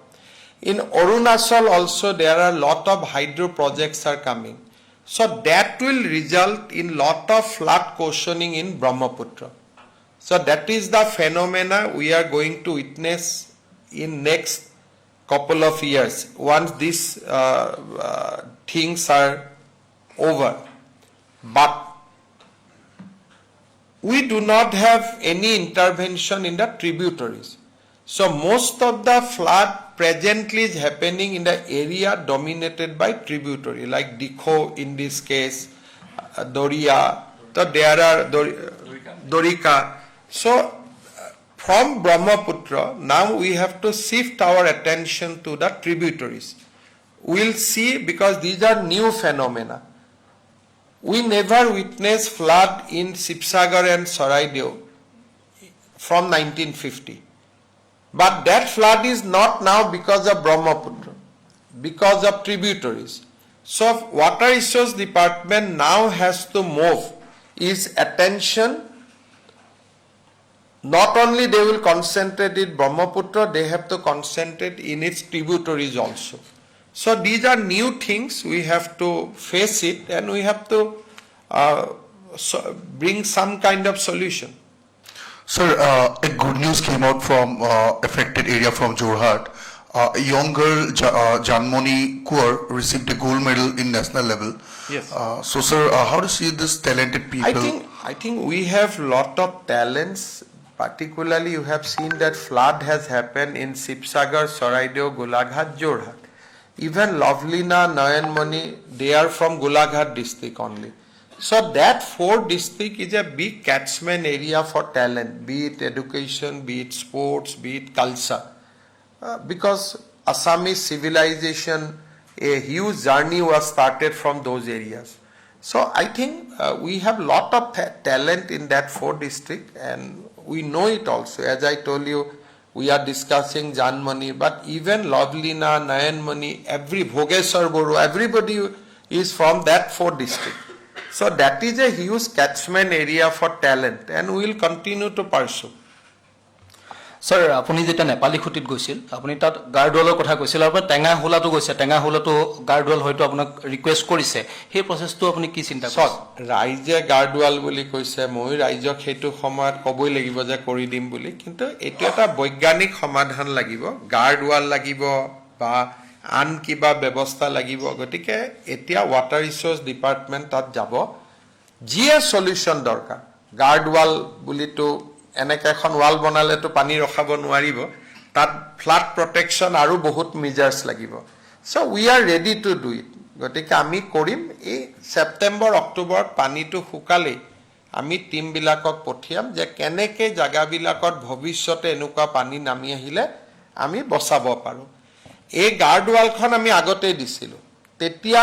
In Arunachal also, there are a lot of hydro projects are coming. So that will result in lot of flood cautioning in Brahmaputra. So that is the phenomena we are going to witness in next couple of years once these things are over. But we do not have any intervention in the tributaries. So most of the flood presently is happening in the area dominated by tributary, like Dikho in this case, Doria, so there are Dorika. So from Brahmaputra, now we have to shift our attention to the tributaries. We'll see, because these are new phenomena. We never witnessed flood in Sibsagar and Saraideo from 1950. But that flood is not now because of Brahmaputra, because of tributaries. So Water Resource Department now has to move its attention. Not only they will concentrate in Brahmaputra, they have to concentrate in its tributaries also. So these are new things, we have to face it, and we have to bring some kind of solution. Sir, a good news came out from affected area from Jorhat. A young girl, Janmoni Kaur, received a gold medal in national level. Yes. So, sir, how do you see this talented people? I think we have lot of talents. Particularly, you have seen that flood has happened in Sibsagar, Saraideo, Golaghat, Jorhat. Even Lovelina, Nayanmani, they are from Golaghat district only. So that 4 district is a big catchment area for talent, be it education, be it sports, be it culture. Because Assamese civilization, a huge journey was started from those areas. So I think we have lot of talent in that 4 district, and we know it also. As I told you, we are discussing Janmani, but even Lovelina, Nayanmani, Bhogeshwar Boru, everybody is from that 4 district. So that is a huge catchment area for talent, and we will continue to pursue. Sir, আপুনি যেতিয়া নেপালী খুঁটিত গৈছিল, আপুনি তাত গাৰ্ডৱালৰ কথা কৈছিল, আৰু টেঙা হোলাটো গৈছে, টেঙা হোলাটো গাৰ্ডৱাল হয়তো আপোনাক ৰিকুৱেষ্ট কৰিছে, সেই প্ৰচেছটো আপুনি কি চিন্তা কৰিছে? ৰাইজে গাৰ্ডৱাল বুলি কৈছে, মই ৰাইজক সেইটো সময়ত ক'বই লাগিব যে কৰি দিম বুলি, কিন্তু এইটো এটা বৈজ্ঞানিক সমাধান লাগিব, গাৰ্ডৱাল লাগিব বা আন কিবা ব্যৱস্থা লাগিব। গতিকে এতিয়া ৱাটাৰ ৰিচোৰ্চ ডিপাৰ্টমেণ্ট তাত যাব, যিয়ে সলিউশ্যন দৰকাৰ। গাৰ্ডৱাল বুলিতো এনেকৈ এখন ৱাল বনালেতো পানী ৰখাব নোৱাৰিব, তাত ফ্লাড প্ৰটেকশ্যন আৰু বহুত মেজাৰ্ছ লাগিব। So' we are ready to do it. গতিকে আমি কৰিম। এই ছেপ্টেম্বৰ অক্টোবৰত পানীটো শুকালেই আমি টিমবিলাকক পঠিয়াম যে কেনেকৈ জেগাবিলাকত ভৱিষ্যতে এনেকুৱা পানী নামি আহিলে আমি বচাব পাৰোঁ। এই গাৰ্ডৱালখন আমি আগতেই দিছিলোঁ, তেতিয়া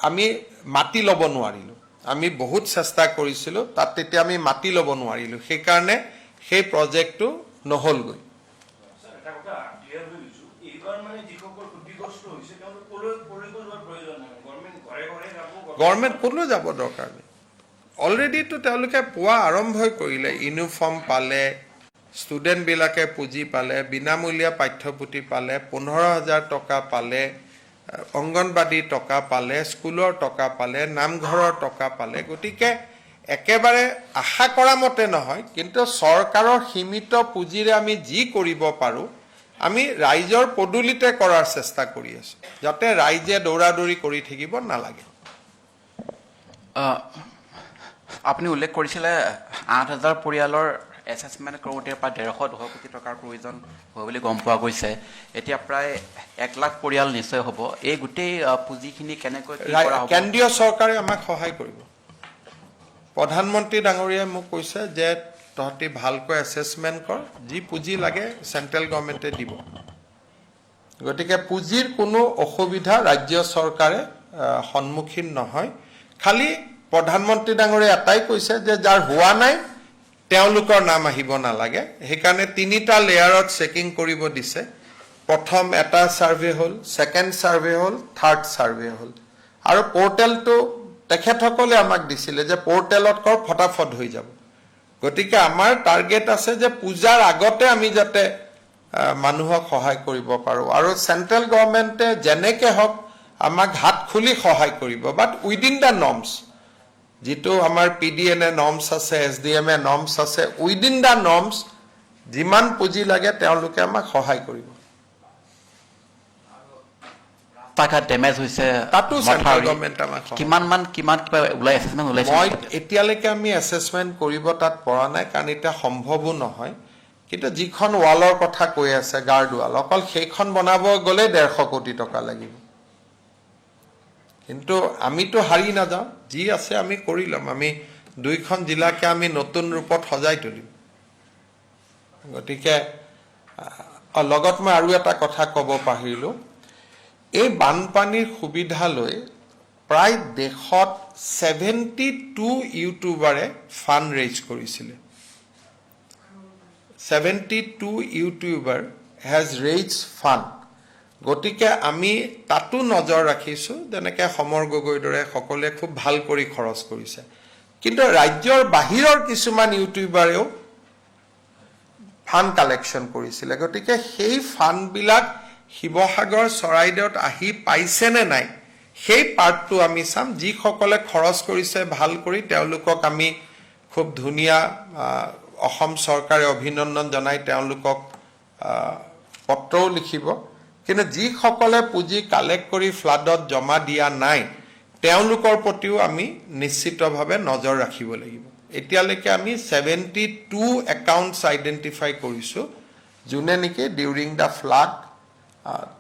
আমি মাটি ল'ব নোৱাৰিলোঁ। আমি বহুত চেষ্টা কৰিছিলোঁ, তাত তেতিয়া আমি মাটি ল'ব নোৱাৰিলোঁ, সেইকাৰণে সেই প্ৰজেক্টটো নহ'লগৈ। গভৰ্ণমেণ্ট ক'লৈ যাব দৰকাৰ নাই, অলৰেডিতো তেওঁলোকে পোৱা আৰম্ভই কৰিলে। ইউনিফৰ্ম পালে, ষ্টুডেণ্টবিলাকে পুঁজি পালে, বিনামূলীয়া পাঠ্যপুথি পালে, 15,000 টকা পালে, অংগনবাদী টকা পালে, স্কুলৰ টকা পালে, নামঘৰৰ টকা পালে। গতিকে একেবাৰে আশা কৰা মতে নহয়, কিন্তু চৰকাৰৰ সীমিত পুঁজিৰে আমি যি কৰিব পাৰোঁ আমি ৰাইজৰ পদূলিতে কৰাৰ চেষ্টা কৰি আছোঁ যাতে ৰাইজে দৌৰা-দৌৰি কৰি থাকিব নালাগে আপুনি উল্লেখ কৰিছিলে 8,000 পৰিয়ালৰ এছেছমেণ্ট কৰোঁতে প্ৰায় 150-200 কোটি টকাৰ প্ৰয়োজন হয় বুলি গম পোৱা গৈছে এতিয়া প্ৰায় 1 লাখ পৰিয়াল নিশ্চয় হ'ব এই গোটেই পুঁজিখিনি কেনেকৈ কি কৰা হ'ব কেন্দ্ৰীয় চৰকাৰে আমাক সহায় কৰিব প্ৰধানমন্ত্ৰী ডাঙৰীয়াই মোক কৈছে যে তহঁতি ভালকৈ এছেছমেণ্ট কৰ যি পুঁজি লাগে চেণ্ট্ৰেল গভৰ্ণমেণ্টে দিব গতিকে পুঁজিৰ কোনো অসুবিধা ৰাজ্য চৰকাৰে সন্মুখীন নহয় খালি প্ৰধানমন্ত্ৰী ডাঙৰীয়াই এটাই কৈছে যে যাৰ হোৱা নাই তেওঁলোকৰ নাম আহিব নালাগে সেইকাৰণে 3টা লেয়াৰত চেকিং কৰিব দিছে প্ৰথম এটা সাৰ্ভে হ'ল সেকেন্ড সাৰ্ভে হ'ল থাৰ্ড সাৰ্ভে হ'ল আৰু পোৰ্টেলটো তেখেতসকলে আমাক দিছিলে যে পোৰ্টেলত কৰ ফটাফট হৈ যাব গতিকে আমাৰ টাৰ্গেট আছে যে পূজাৰ আগতে আমি যাতে মানুহক সহায় কৰিব পাৰো আৰু চেন্ট্ৰেল গভৰ্ণমেণ্টে যেনেকৈ হওক আমাক হাত খুলি সহায় কৰিব বাট উইদিন দ্য নৰ্মছ যেটো আমাৰ পিডিএনএ নৰ্মছ আছে এছডিএমএ নৰ্মছ আছে উইদিন দ্য নৰ্মছ যিমান পুঁজি লাগে তেওঁলোকে আমাক সহায় কৰিব টাকা ডেমেজ হৈছে তাতো চেন্ট্ৰেল গভৰ্ণমেণ্ট আমাক কিমান কিবা ওলাই এছেছমেণ্ট ওলাইছে মই এতিয়ালৈকে আমি এছেছমেণ্ট কৰিব তাত পৰা নাই কাৰণ এটা সম্ভৱো নহয় কিন্তু যিখন ৱালৰ কথা কৈ আছে গাৰ্ড ৱাল অকল সেইখন বনাব গ'লে 150 কোটি টকা লাগিব কিন্তু আমিতো হাৰি নাযাওঁ যি আছে আমি কৰি ল'ম আমি দুইখন জিলাকে আমি নতুন ৰূপত সজাই তুলিম গতিকে লগত মই আৰু এটা কথা ক'ব পাহৰিলোঁ এই বানপানীৰ সুবিধা লৈ প্ৰায় দেশত 72 ইউটিউবাৰে ফাণ্ড ৰেইজ কৰিছিলে 72 ইউটিউবাৰ হেজ ৰেইজ ফাণ্ড গতিকে আমি তাতো নজৰ ৰাখিছোঁ যেনেকৈ সমৰ গগৈৰ দৰে সকলোৱে খুব ভাল কৰি খৰচ কৰিছে কিন্তু ৰাজ্যৰ বাহিৰৰ কিছুমান ইউটিউবাৰেও ফাণ্ড কালেকশ্যন কৰিছিলে গতিকে সেই ফাণ্ডবিলাক শিৱসাগৰ চৰাইদেউত আহি পাইছেনে নাই সেই পাৰ্টটো আমি চাম যিসকলে খৰচ কৰিছে ভাল কৰি তেওঁলোকক আমি খুব ধুনীয়া অসম চৰকাৰে অভিনন্দন জনাই তেওঁলোকক পত্ৰও লিখিব কিন্তু যিসকলে পুঁজি কালেক্ট কৰি ফ্লাডত জমা দিয়া নাই তেওঁলোকৰ প্ৰতিও আমি নিশ্চিতভাৱে নজৰ ৰাখিব লাগিব এতিয়ালৈকে আমি 72 একাউণ্টছ আইডেণ্টিফাই কৰিছোঁ যোনে নেকি ডিউৰিং দ্য ফ্লাড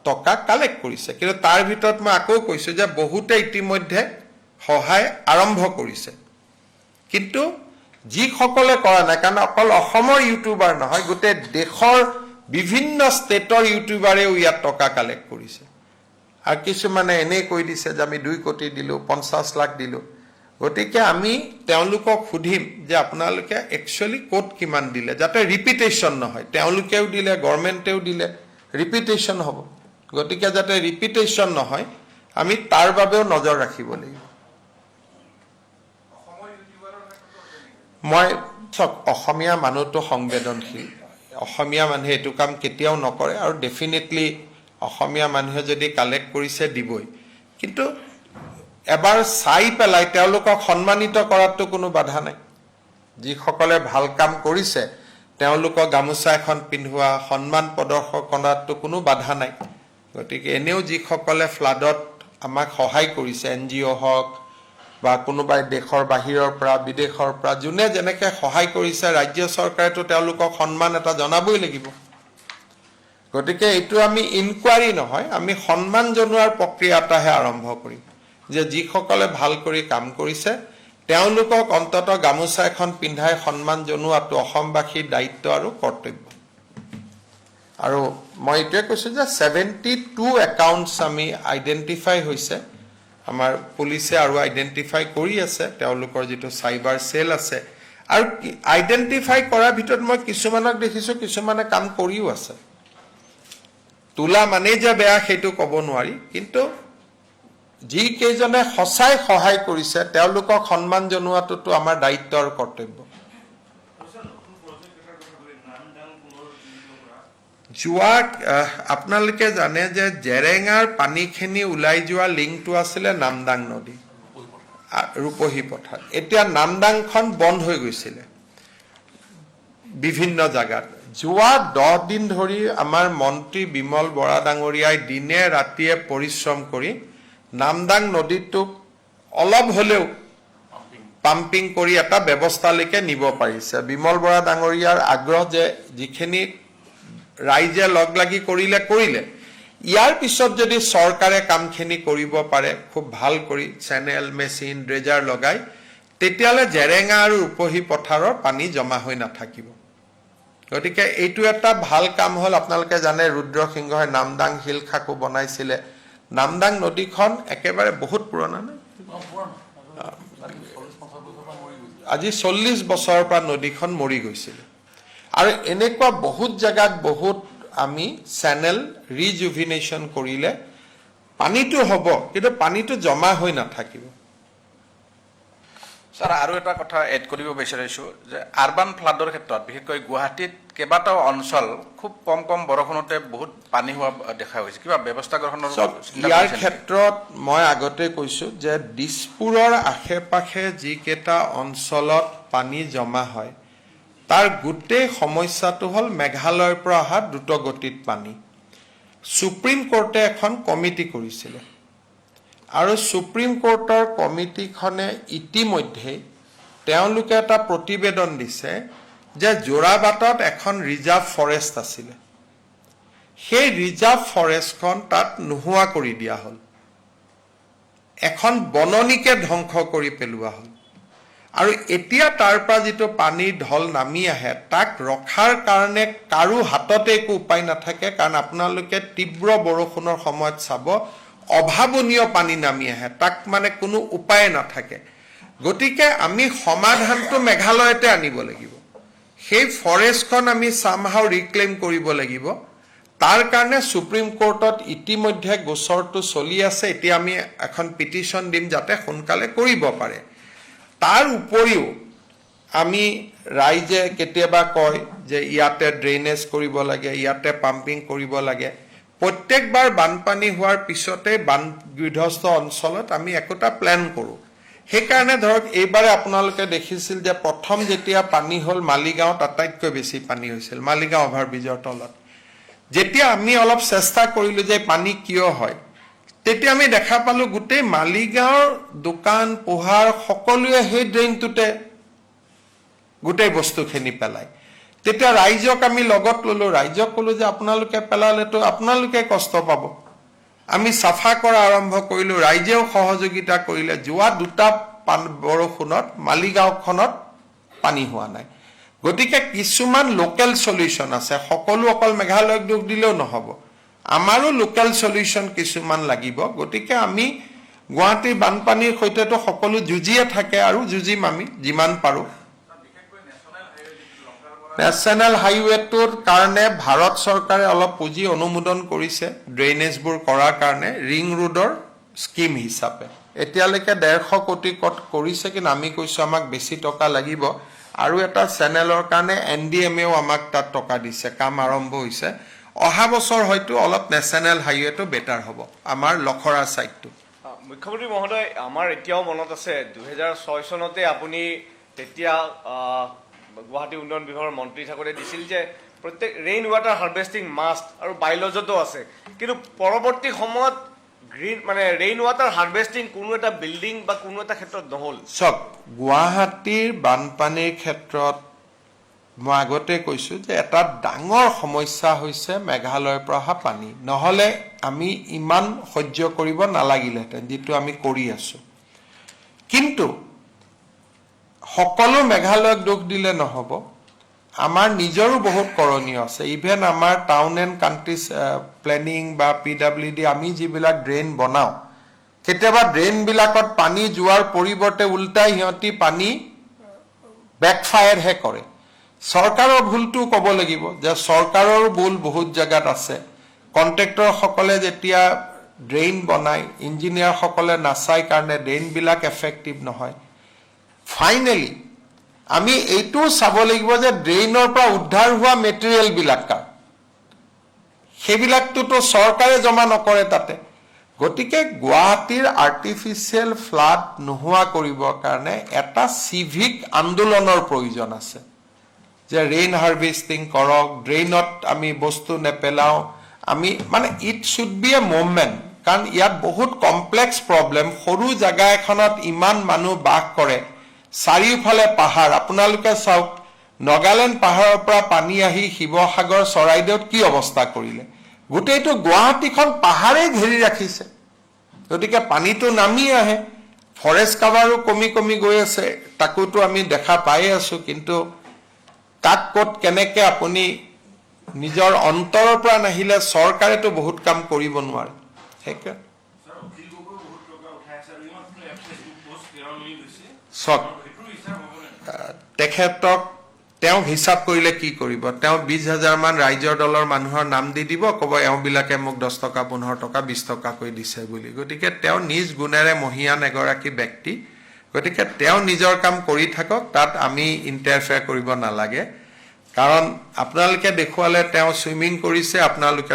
টকা কালেক্ট কৰিছে কিন্তু তাৰ ভিতৰত মই আকৌ কৈছোঁ যে বহুতে ইতিমধ্যে সহায় আৰম্ভ কৰিছে কিন্তু যিসকলে কৰা নাই কাৰণ অকল অসমৰ ইউটিউবাৰ নহয় গোটেই দেশৰ বিভিন্ন ষ্টেটৰ ইউটিউবাৰেও ইয়াত টকা কালেক্ট কৰিছে আৰু কিছুমানে এনেই কৈ দিছে যে আমি 2 কোটি দিলোঁ 50 লাখ দিলোঁ গতিকে আমি তেওঁলোকক সুধিম যে আপোনালোকে একচুৱেলি ক'ত কিমান দিলে যাতে ৰিপিটেশ্যন নহয় তেওঁলোকেও দিলে গভৰ্ণমেণ্টেও দিলে ৰিপিটেশ্যন হ'ব গতিকে যাতে ৰিপিটেশ্যন নহয় আমি তাৰ বাবেও নজৰ ৰাখিব লাগিব মই চক অসমীয়া মানুহটো সংবেদনশীল অসমীয়া মানুহে এইটো কাম কেতিয়াও নকৰে আৰু ডেফিনেটলি অসমীয়া মানুহে যদি কালেক্ট কৰিছে দিবই কিন্তু এবাৰ চাই পেলাই তেওঁলোকক সন্মানিত কৰাটো কোনো বাধা নাই যিসকলে ভাল কাম কৰিছে তেওঁলোকক গামোচা এখন পিন্ধোৱা সন্মান প্ৰদৰ্শন কৰাটো কোনো বাধা নাই গতিকে এনেও যিসকলে ফ্লাডত আমাক সহায় কৰিছে এনজিঅ' হওক বা কোনোবাই দেশৰ বাহিৰৰ পৰা বিদেশৰ পৰা যোনে যেনেকৈ সহায় কৰিছে ৰাজ্য চৰকাৰেতো তেওঁলোকক সন্মান এটা জনাবই লাগিব গতিকে এইটো আমি ইনকুৱাৰী নহয় আমি সন্মান জনোৱাৰ প্ৰক্ৰিয়া এটাহে আৰম্ভ কৰিম যে যিসকলে ভাল কৰি কাম কৰিছে তেওঁলোকক অন্তত গামোচা এখন পিন্ধাই সন্মান জনোৱাটো অসমবাসীৰ দায়িত্ব আৰু কৰ্তব্য আৰু মই এইটোৱে কৈছোঁ যে 72 একাউণ্টছ আমি আইডেণ্টিফাই হৈছে আমাৰ পুলিচে আৰু আইডেণ্টিফাই কৰি আছে তেওঁলোকৰ যিটো চাইবাৰ সেল আছে আৰু আইডেণ্টিফাই কৰাৰ ভিতৰত মই কিছুমানক দেখিছোঁ কিছুমানে কাম কৰিও আছে তোলা মানে যে বেয়া সেইটো ক'ব নোৱাৰি কিন্তু যিকেইজনে সঁচাই সহায় কৰিছে তেওঁলোকক সন্মান জনোৱাটোতো আমাৰ দায়িত্ব আৰু কৰ্তব্য যোৱা আপোনালোকে জানে যে জেৰেঙাৰ পানীখিনি ওলাই যোৱা লিংকটো আছিলে নামদাং নদী ৰূপহী পথাৰ এতিয়া নামদাংখন বন্ধ হৈ গৈছিলে বিভিন্ন জাগাত যোৱা 10 দিন ধৰি আমাৰ মন্ত্ৰী বিমল বৰা ডাঙৰীয়াই দিনে ৰাতিয়ে পৰিশ্ৰম কৰি নামদাং নদীটোক অলপ হ'লেও পাম্পিং কৰি এটা ব্যৱস্থালৈকে নিব পাৰিছে বিমল বৰা ডাঙৰীয়াৰ আগ্ৰহ যে যিখিনি ৰাইজে লগ লাগি কৰিলে ইয়াৰ পিছত যদি চৰকাৰে কামখিনি কৰিব পাৰে খুব ভাল কৰি চেনেল মেচিন ড্ৰেজাৰ লগাই তেতিয়ালে জেৰেঙা আৰু উপহি পথাৰৰ পানী জমা হৈ নাথাকিব গতিকে এইটো এটা ভাল কাম হ'ল আপোনালোকে জানে ৰুদ্ৰসিংহই নামদাং হিল খাকো বনাইছিলে নামদাং নদীখন একেবাৰে বহুত পুৰণা নাই আজি 40 বছৰৰ পৰা নদীখন মৰি গৈছিল আৰু এনেকুৱা বহুত জায়গাত বহুত আমি চেনেল ৰিজুভিনেশ্যন কৰিলে পানীটো হ'ব কিন্তু পানীটো জমা হৈ নাথাকিব ছাৰ আৰু এটা কথা এড কৰিব বিচাৰিছোঁ যে আৰবান ফ্লাডৰ ক্ষেত্ৰত বিশেষকৈ গুৱাহাটীত কেইবাটাও অঞ্চল খুব কম বৰষুণতে বহুত পানী হোৱা দেখা গৈছে কিবা ব্যৱস্থা গ্ৰহণৰ ইয়াৰ ক্ষেত্ৰত মই আগতে কৈছোঁ যে দিছপুৰৰ আশে পাশে যিকেইটা অঞ্চলত পানী জমা হয় তাৰ গোটেই সমস্যাটো হ'ল মেঘালয়ৰ পৰা অহা দ্ৰুতগতিত পানী সুপ্ৰিম কোৰ্টে এখন কমিটি কৰিছিলে আৰু সুপ্ৰিম কোৰ্টৰ কমিটিখনে ইতিমধ্যে তেওঁলোকে এটা প্ৰতিবেদন দিছে যে জোৰাবাটত এখন ৰিজাৰ্ভ ফৰেষ্ট আছিলে সেই ৰিজাৰ্ভ ফৰেষ্টখন তাত নোহোৱা কৰি দিয়া হ'ল এখন বননিকে ধ্বংস কৰি পেলোৱা হ'ল আৰু এতিয়া তাৰ পৰা যিটো পানীৰ ঢল নামি আহে তাক ৰখাৰ কাৰণে কাৰো হাততে একো উপায় নাথাকে কাৰণ আপোনালোকে তীব্ৰ বৰষুণৰ সময়ত চাব অভাৱনীয় পানী নামি আহে তাক মানে কোনো উপায় নাথাকে গতিকে আমি সমাধানটো মেঘালয়তে আনিব লাগিব সেই ফৰেষ্টখন আমি সামহাও ৰিক্লেইম কৰিব লাগিব তাৰ কাৰণে সুপ্ৰিম কোৰ্টত ইতিমধ্যে গোচৰটো চলি আছে এতিয়া আমি এখন পিটিশন দিম যাতে সোনকালে কৰিব পাৰে তাৰ উপৰিও আমি ৰাইজে কেতিয়াবা কয় যে ইয়াতে ড্ৰেইনেজ কৰিব লাগে ইয়াতে পাম্পিং কৰিব লাগে প্ৰত্যেকবাৰ বানপানী হোৱাৰ পিছতে বান বিধ্বস্ত অঞ্চলত আমি একোটা প্ল্যান কৰোঁ সেইকাৰণে ধৰক এইবাৰে আপোনালোকে দেখিছিল যে প্ৰথম যেতিয়া পানী হ'ল মালিগাঁৱত আটাইতকৈ বেছি পানী হৈছিল মালিগাঁও অভাৰব্ৰিজৰ তলত যেতিয়া আমি অলপ চেষ্টা কৰিলোঁ যে পানী কিয় হয় তেতিয়া আমি দেখা পালোঁ গোটেই মালিগাঁৱৰ দোকান পোহাৰ সকলোৱে সেই ড্ৰেইনটোতে গোটেই বস্তুখিনি পেলায় তেতিয়া ৰাইজক আমি লগত ললোঁ ৰাইজক ক'লোঁ যে আপোনালোকে পেলালেতো আপোনালোকে কষ্ট পাব আমি সাফা কৰা আৰম্ভ কৰিলোঁ ৰাইজেও সহযোগিতা কৰিলে যোৱা দুটা বৰষুণত মালিগাঁওখনত পানী হোৱা নাই গতিকে কিছুমান লোকেল সলিউশন আছে সকলো অকল মেঘালয়ক দুখ দিলেও নহব আমাৰো লোকেল সলিউশন কিছুমান লাগিব গতিকে আমি গুৱাহাটী বানপানীৰ সৈতেতো সকলো যুঁজিয়ে থাকে আৰু যুঁজিম আমি যিমান পাৰো নেশ্যনেল হাইৱেটোৰ কাৰণে ভাৰত চৰকাৰে অলপ পুঁজি অনুমোদন কৰিছে ড্ৰেইনেজবোৰ কৰাৰ কাৰণে ৰিং ৰোডৰ স্কিম হিচাপে এতিয়ালৈকে 150 কোটি কৰিছে কিন্তু আমি কৈছো আমাক বেছি টকা লাগিব আৰু এটা চেনেলৰ কাৰণে এনডিএমএও আমাক তাত টকা দিছে কাম আৰম্ভ হৈছে অহা বছৰ হয়তো অলপ নেশ্যনেল হাইৱেটো বেটাৰ হ'ব আমাৰ লখৰা সাইডটো মুখ্যমন্ত্ৰী মহোদয় আমাৰ এতিয়াও মনত আছে 2006 চনতে আপুনি তেতিয়া গুৱাহাটী উন্নয়ন বিভাগৰ মন্ত্ৰী থাকোঁতে দিছিল যে প্ৰত্যেক ৰেইন ৱাটাৰ হাৰ্ভেষ্টিং মাষ্ট আৰু বাইলজতো আছে কিন্তু পৰৱৰ্তী সময়ত গ্ৰীণ মানে ৰেইন ৱাটাৰ হাৰ্ভেষ্টিং কোনো এটা বিল্ডিং বা কোনো এটা ক্ষেত্ৰত নহ'ল চক গুৱাহাটীৰ বানপানীৰ ক্ষেত্ৰত মই আগতে কৈছোঁ যে এটা ডাঙৰ সমস্যা হৈছে মেঘালয়ৰ পৰা অহা পানী নহ'লে আমি ইমান সহ্য কৰিব নালাগিলেহেঁতেন যিটো আমি কৰি আছোঁ কিন্তু সকলো মেঘালয়ক দুখ দিলে নহ'ব আমাৰ নিজৰো বহুত কৰণীয় আছে ইভেন আমাৰ টাউন এণ্ড কাণ্ট্ৰিজ প্লেনিং বা পিডব্লিউডি আমি যিবিলাক ড্ৰেইন বনাওঁ কেতিয়াবা ড্ৰেইনবিলাকত পানী যোৱাৰ পৰিৱৰ্তে উল্টাই সিহঁতি পানী বেকফায়াৰহে কৰে চৰকাৰৰ ভুলটো ক'ব লাগিব যে চৰকাৰৰ ভুল বহুত জায়গাত আছে কন্ট্ৰেক্টৰসকলে যেতিয়া ড্ৰেইন বনায় ইঞ্জিনিয়াৰসকলে নাচাই কাৰণে ড্ৰেইনবিলাক এফেক্টিভ নহয় ফাইনেলি আমি এইটো চাব লাগিব যে ড্ৰেইনৰ পৰা উদ্ধাৰ হোৱা মেটেৰিয়েলবিলাক সেইবিলাকটোতো চৰকাৰে জমা নকৰে তাতে গতিকে গুৱাহাটীৰ আৰ্টিফিচিয়েল ফ্লাড নোহোৱা কৰিবৰ কাৰণে এটা চিভিক আন্দোলনৰ প্ৰয়োজন আছে যে ৰেইন হাৰ্ভেষ্টিং কৰক, ড্ৰেইনত আমি বস্তু নেপেলাওঁ, আমি মানে it should B A movement, কাৰণ ইয়াত বহুত কমপ্লেক্স প্ৰব্লেম। সৰু জেগা এখনত ইমান মানুহ বাস কৰে, চাৰিওফালে পাহাৰ। আপোনালোকে চাওক, নগালেণ্ড পাহাৰৰ পৰা পানী আহি শিৱসাগৰ চৰাইদেউত কি অৱস্থা কৰিলে, গোটেইটো গুৱাহাটীখন পাহাৰেই ঘেৰি ৰাখিছে। গতিকে পানীটো নামি আহে, ফৰেষ্ট কাভাৰো কমি কমি গৈ আছে, তাকোতো আমি দেখা পাই আছো। কিন্তু কাক ক'ত কেনেকে আপুনি নিজৰ অন্তৰৰ পৰা নাহিলে চৰকাৰেতো বহুত কাম কৰিব নোৱাৰে। সেইকাৰণে চক তেখেতক তেওঁ হিচাপ কৰিলে কি কৰিব, তেওঁ 20,000 মান ৰাইজৰ দলৰ মানুহৰ নাম দি দিব, ক'ব এওঁবিলাকে মোক 10 টকা 15 টকা 20 টকাকৈ দিছে বুলি। গতিকে তেওঁ নিজ গুণেৰে মহিয়ান এগৰাকী ব্যক্তি, গতিকে তেওঁ নিজৰ কাম কৰি থাকক, তাত আমি ইণ্টাৰফেয়াৰ কৰিব নালাগে। কাৰণ আপোনালোকে দেখুৱালে তেওঁ চুইমিং কৰিছে, আপোনালোকে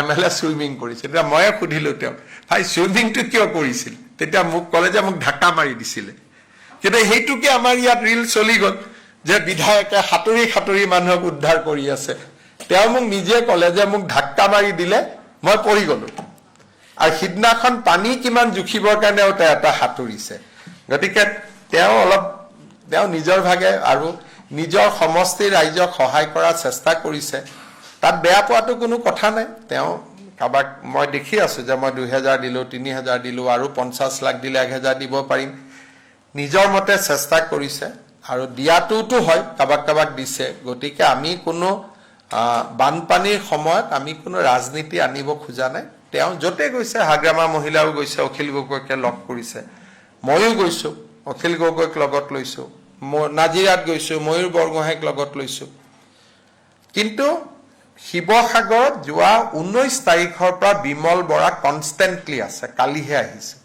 MLA চুইমিং কৰিছে। তেতিয়া ময়ে সুধিলোঁ তেওঁক, ভাই চুইমিংটো কিয় কৰিছিল? তেতিয়া মোক ক'লে যে মোক ঢাকা মাৰি দিছিলে। কিন্তু সেইটোকে আমাৰ ইয়াত ৰিল চলি গ'ল যে বিধায়কে সাঁতুৰি সাঁতুৰি মানুহক উদ্ধাৰ কৰি আছে। তেওঁ মোক নিজে ক'লে যে মোক ধাক্কা মাৰি দিলে, মই পৰি গ'লো। আৰু সিদিনাখন পানী কিমান জুখিবৰ কাৰণেও তেওঁ এটা সাঁতুৰিছে। গতিকে তেওঁ নিজৰ ভাগে আৰু নিজৰ সমষ্টিৰ ৰাইজক সহায় কৰাৰ চেষ্টা কৰিছে, তাত বেয়া পোৱাটো কোনো কথা নাই। তেওঁ কাৰোবাক মই দেখি আছো যে মই 2,000 দিলোঁ, 3,000 দিলোঁ, আৰু 50 লাখ দিলে 1,000 দিব পাৰিম। নিজৰ মতে চেষ্টা কৰিছে আৰু দিয়াটোতো হয়, কাৰোবাক কাৰোবাক দিছে। গতিকে আমি কোনো বানপানীৰ সময়ত আমি কোনো ৰাজনীতি আনিব খোজা নাই। তেওঁ য'তে গৈছে, হাগ্ৰামা মহিলাও গৈছে, অখিল গগৈকে লগ কৰিছে, ময়ো গৈছোঁ, অখিল গগৈক লগত লৈছোঁ, নাজিৰাত গৈছোঁ, ময়ূৰ বৰগোহাঁইক লগত লৈছোঁ। কিন্তু শিৱসাগৰত যোৱা 19 তাৰিখৰ পৰা বিমল বৰা কনষ্টেণ্টলি আছে, কালিহে আহিছে।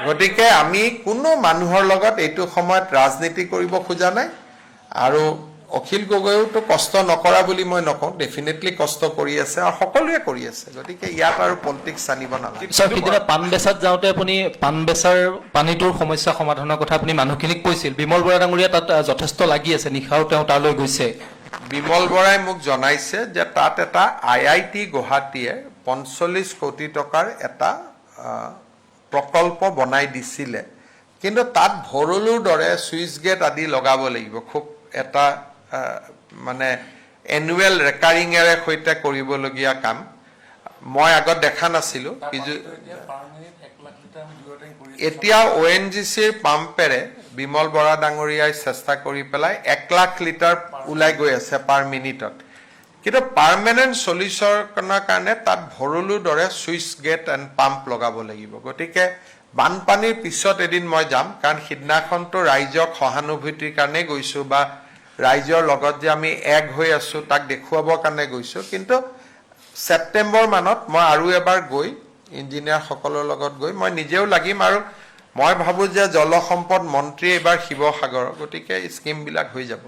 গতিকে আমি কোনো মানুহৰ লগত এইটো সময়ত ৰাজনীতি কৰিব খোজা নাই। আৰু অখিল গগৈওতো কষ্ট নকৰা বুলি মই নকওঁ, ডেফিনেটলি কষ্ট কৰি আছে আৰু সকলোৱে কৰি আছে। গতিকে ইয়াত আৰু পলিটিক্স আনিব নালাগে। সিদিনা পাণ বেচাত যাওঁতে আপুনি পাণ বেচাৰ পানীটোৰ সমস্যা সমাধানৰ কথা আপুনি মানুহখিনিক কৈছিল। বিমল বৰা ডাঙৰীয়া তাত যথেষ্ট লাগি আছে, নিশাও তেওঁ তালৈ গৈছে। বিমল বৰাই মোক জনাইছে যে তাত এটা IIT গুৱাহাটীয়ে 45 কোটি টকাৰ এটা প্ৰকল্প বনাই দিছিলে, কিন্তু তাত ভৰলুৰ দৰে চুইচ গেট আদি লগাব লাগিব। খুব এটা মানে এনুৱেল ৰেকাৰিঙেৰে সৈতে কৰিবলগীয়া কাম। মই আগত দেখা নাছিলোঁ। এতিয়া ONGCৰ পাম্পেৰে বিমল বৰা ডাঙৰীয়াই চেষ্টা কৰি পেলাই 1 লাখ লিটাৰ ওলাই গৈ আছে পাৰ মিনিটত। কিন্তু পাৰ্মানেণ্ট সলিউচনৰ কাৰণে তাত ভৰলুৰ দৰে চুইচ গেট এণ্ড পাম্প লগাব লাগিব। গতিকে বানপানীৰ পিছত এদিন মই যাম, কাৰণ সিদিনাখনতো ৰাইজক সহানুভূতিৰ কাৰণে গৈছোঁ বা ৰাইজৰ লগত যে আমি এক হৈ আছোঁ তাক দেখুৱাবৰ কাৰণে গৈছোঁ। কিন্তু ছেপ্টেম্বৰ মানত মই আৰু এবাৰ গৈ ইঞ্জিনিয়াৰসকলৰ লগত গৈ মই নিজেও লাগিম। আৰু মই ভাবোঁ যে জলসম্পদ মন্ত্ৰী এইবাৰ শিৱসাগৰৰ, গতিকে স্কিমবিলাক হৈ যাব।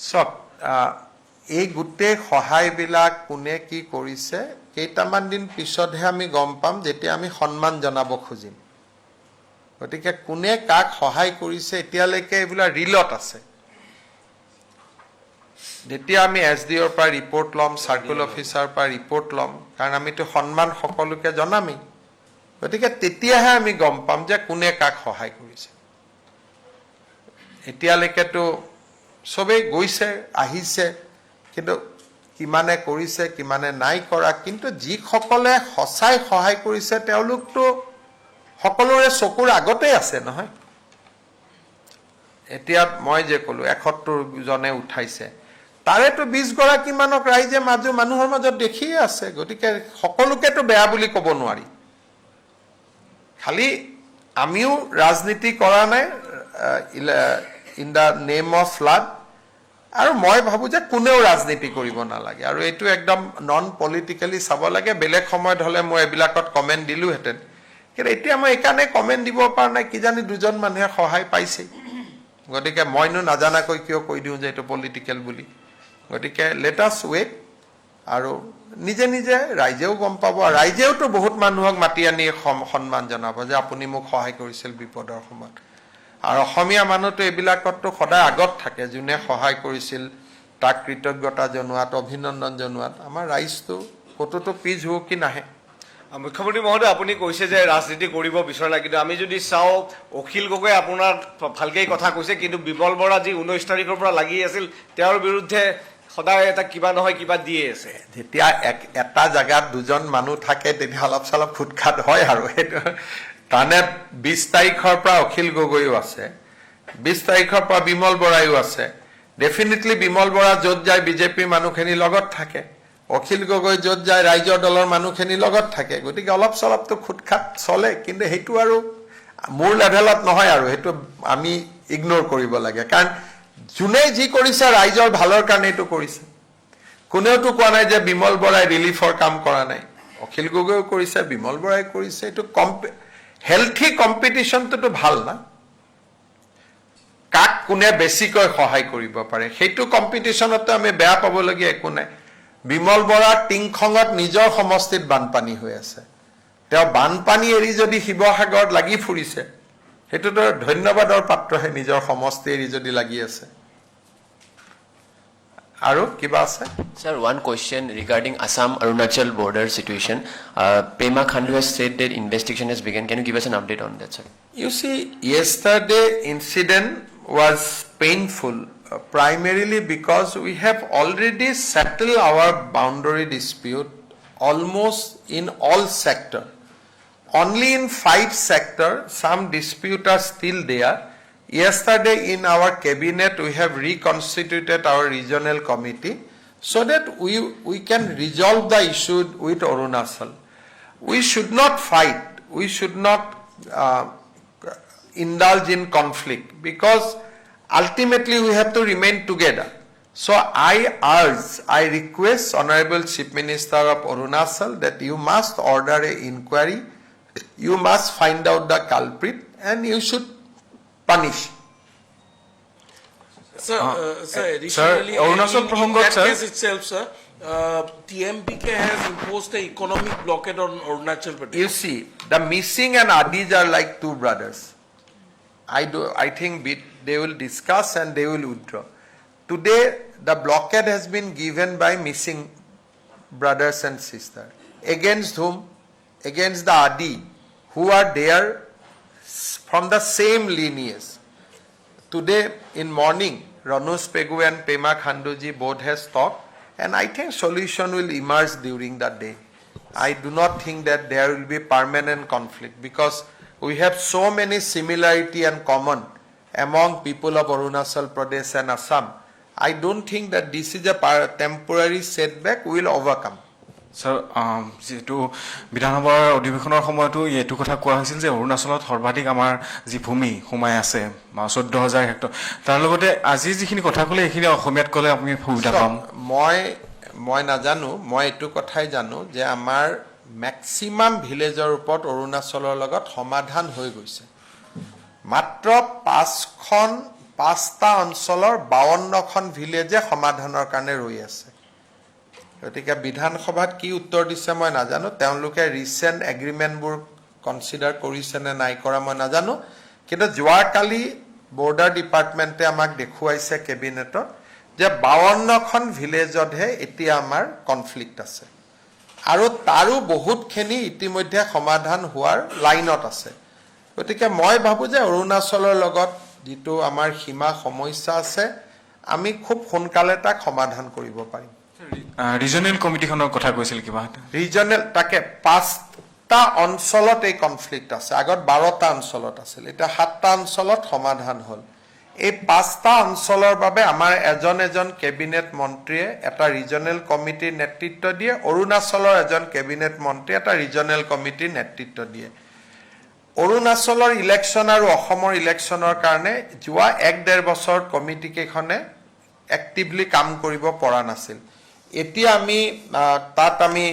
চব এই গোটেই সহায়বিলাক কোনে কি কৰিছে কেইটামান দিন পিছতহে আমি গম পাম, যেতিয়া আমি সন্মান জনাব খুজিম। গতিকে কোনে কাক সহায় কৰিছে এতিয়ালৈকে এইবিলাক ৰিলত আছে। যেতিয়া আমি SDOৰ পৰা ৰিপৰ্ট ল'ম, চাৰ্কুল অফিচাৰৰ পৰা ৰিপৰ্ট ল'ম, কাৰণ আমিতো সন্মান সকলোকে জনামেই। গতিকে তেতিয়াহে আমি গম পাম যে কোনে কাক সহায় কৰিছে। এতিয়ালৈকেতো চবেই গৈছে আহিছে, কিন্তু কিমানে কৰিছে কিমানে নাই কৰা। কিন্তু যিসকলে সঁচাই সহায় কৰিছে তেওঁলোকতো সকলোৰে চকুৰ আগতেই আছে নহয়। এতিয়া মই যে ক'লো 71 জনে উঠাইছে, তাৰেতো 20 গৰাকীমানক ৰাইজে মানুহৰ মাজত দেখিয়ে আছে। গতিকে সকলোকেতো বেয়া বুলি ক'ব নোৱাৰি। খালি আমিও ৰাজনীতি কৰা নাই in the name of flood. আৰু মই ভাবোঁ যে কোনেও ৰাজনীতি কৰিব নালাগে, আৰু এইটো একদম নন পলিটিকেলি চাব লাগে। বেলেগ সময়ত হ'লে মই এইবিলাকত কমেণ্ট দিলোঁহেঁতেন, কিন্তু এতিয়া মই এইকাৰণে কমেণ্ট দিব পৰা নাই, কিজানি 2জন মানুহে সহায় পাইছে। গতিকে মইনো নাজানাকৈ কিয় কৈ দিওঁ যে এইটো পলিটিকেল বুলি। গতিকে লেট আছ ৱেইট, আৰু নিজে নিজে ৰাইজেও গম পাব, ৰাইজেওতো বহুত মানুহক মাতি আনি সন্মান জনাব যে আপুনি মোক সহায় কৰিছিল বিপদৰ সময়ত। আৰু অসমীয়া মানুহটো এইবিলাকততো সদায় আগত থাকে, যোনে সহায় কৰিছিল তাক কৃতজ্ঞতা জনোৱাত, অভিনন্দন জনোৱাত। আমাৰ ৰাইজটো ক'তোতো পিছ হুৱকি নাহে। মুখ্যমন্ত্ৰী মহোদয়, আপুনি কৈছে যে ৰাজনীতি কৰিব বিচৰা নাই, কিন্তু আমি যদি চাওঁ অখিল গগৈ আপোনাৰ ভালকেই কথা কৈছে, কিন্তু বিমল বৰা যি 19 তাৰিখৰ পৰা লাগি আছিল তেওঁৰ বিৰুদ্ধে সদায় এটা কিবা নহয় কিবা দিয়ে আছে। যেতিয়া এটা জেগাত দুজন মানুহ থাকে তেতিয়া অলপ চলপ খুটখাট হয় আৰু সেইটো তাৰমানে 20 তাৰিখৰ পৰা অখিল গগৈও আছে, 20 তাৰিখৰ পৰা বিমল বৰাইও আছে। ডেফিনেটলি বিমল বৰা য'ত যায় বিজেপিৰ মানুহখিনি লগত থাকে, অখিল গগৈ য'ত যায় ৰাইজৰ দলৰ মানুহখিনি লগত থাকে। গতিকে অলপ চলপতো খুটখাট চলে, কিন্তু সেইটো আৰু মোৰ লেভেলত নহয় আৰু সেইটো আমি ইগনোৰ কৰিব লাগে। কাৰণ যোনে যি কৰিছে ৰাইজৰ ভালৰ কাৰণে এইটো কৰিছে। কোনেওতো কোৱা নাই যে বিমল বৰাই ৰিলিফৰ কাম কৰা নাই। অখিল গগৈও কৰিছে, বিমল বৰাই কৰিছে। এইটো হেলথি কম্পিটিশ্যনটোতো ভাল না, কাক কোনে বেছিকৈ সহায় কৰিব পাৰে সেইটো কম্পিটিশ্যনতো আমি বেয়া পাবলগীয়া একো নাই। বিমল বৰাৰ টিংখঙত নিজৰ সমষ্টিত বানপানী হৈ আছে, তেওঁ বানপানী এৰি যদি শিৱসাগৰত লাগি ফুৰিছে সেইটোতো ধন্যবাদৰ পাত্ৰহে, নিজৰ সমষ্টি এৰি যদি লাগি আছে। আৰু কিবা আছে? Sir, one question regarding Assam-Arunachal border situation. Pema Khandu has said that investigation has begun. Can you give us an update on that, sir? You see, yesterday incident was painful, primarily because we have already settled our boundary dispute almost in all sectors. Only in 5 sectors, some disputes are still there. Yesterday in our cabinet, we have reconstituted our regional committee so that we can resolve the issue with Arunachal. We should not fight. We should not indulge in conflict because ultimately we have to remain together. So I request Honorable Chief Minister of Arunachal that you must order an inquiry. You must find out the culprit and you should punish. Sir, additionally, Arunachal in that sir. case itself, sir, TMPK has imposed an economic blockade on Arunachal Pradesh. You see, the Missing and Adis are like two brothers. I think they will discuss and they will withdraw. Today, the blockade has been given by Missing brothers and sisters. Against whom? Against the Adi, who are there from the same lineage. Today in morning, Ranush Pegu and Pema Khanduji both has talked, and I think solution will emerge during that day. I do not think that there will be permanent conflict because we have so many similarity and common among people of Arunachal Pradesh and Assam. I don't think that this is a temporary setback we will overcome. Sir, যেহেতু বিধানসভাৰ অধিৱেশনৰ সময়তো এইটো কথা কোৱা হৈছিল যে অৰুণাচলত সৰ্বাধিক আমাৰ যি ভূমি সোমাই আছে 14,000 হেক্টৰ, তাৰ লগতে আজি যিখিনি কথা ক'লে এইখিনি অসমীয়াত ক'লে আমি সুবিধা পাম। মই নাজানো, মই এইটো কথাই জানো যে আমাৰ মেক্সিমাম ভিলেজৰ ওপৰত অৰুণাচলৰ লগত সমাধান হৈ গৈছে। মাত্ৰ 5টা অঞ্চলৰ 52খন ভিলেজে সমাধানৰ কাৰণে ৰৈ আছে। গতিকে বিধানসভাত কি উত্তৰ দিছে মই নাজানো, তেওঁলোকে ৰিচেণ্ট এগ্ৰিমেণ্টবোৰ কনচিডাৰ কৰিছে নে নাই কৰা মই নাজানো, কিন্তু যোৱাকালি বৰ্ডাৰ ডিপাৰ্টমেণ্টে আমাক দেখুৱাইছে কেবিনেটত যে 52খন ভিলেজতহে এতিয়া আমাৰ কনফ্লিক্ট আছে আৰু তাৰো বহুতখিনি ইতিমধ্যে সমাধান হোৱাৰ লাইনত আছে। গতিকে মই ভাবোঁ যে অৰুণাচলৰ লগত যিটো আমাৰ সীমা সমস্যা আছে আমি খুব সোনকালে তাক সমাধান কৰিব পাৰিম। ৰিজনেল কমিটিখনৰ কথা কৈছিল কিবা? ৰিজনেল তাকে 5টা অঞ্চলত এই কনফ্লিক্ট আছে, আগত 12টা অঞ্চলত আছিল, এতিয়া 7টা অঞ্চলত সমাধান হ'ল। এই 5টা অঞ্চলৰ বাবে আমাৰ এজন কেবিনেট মন্ত্ৰীয়ে এটা ৰিজনেল কমিটিৰ নেতৃত্ব দিয়ে, অৰুণাচলৰ এজন কেবিনেট মন্ত্ৰীয়ে এটা ৰিজনেল কমিটিৰ নেতৃত্ব দিয়ে। অৰুণাচলৰ ইলেকশ্যন আৰু অসমৰ ইলেকশ্যনৰ কাৰণে যোৱা 1-1.5 বছৰ কমিটিকেইখনে এক্টিভলি কাম কৰিব পৰা নাছিল। এতিয়া আমি তাত আমি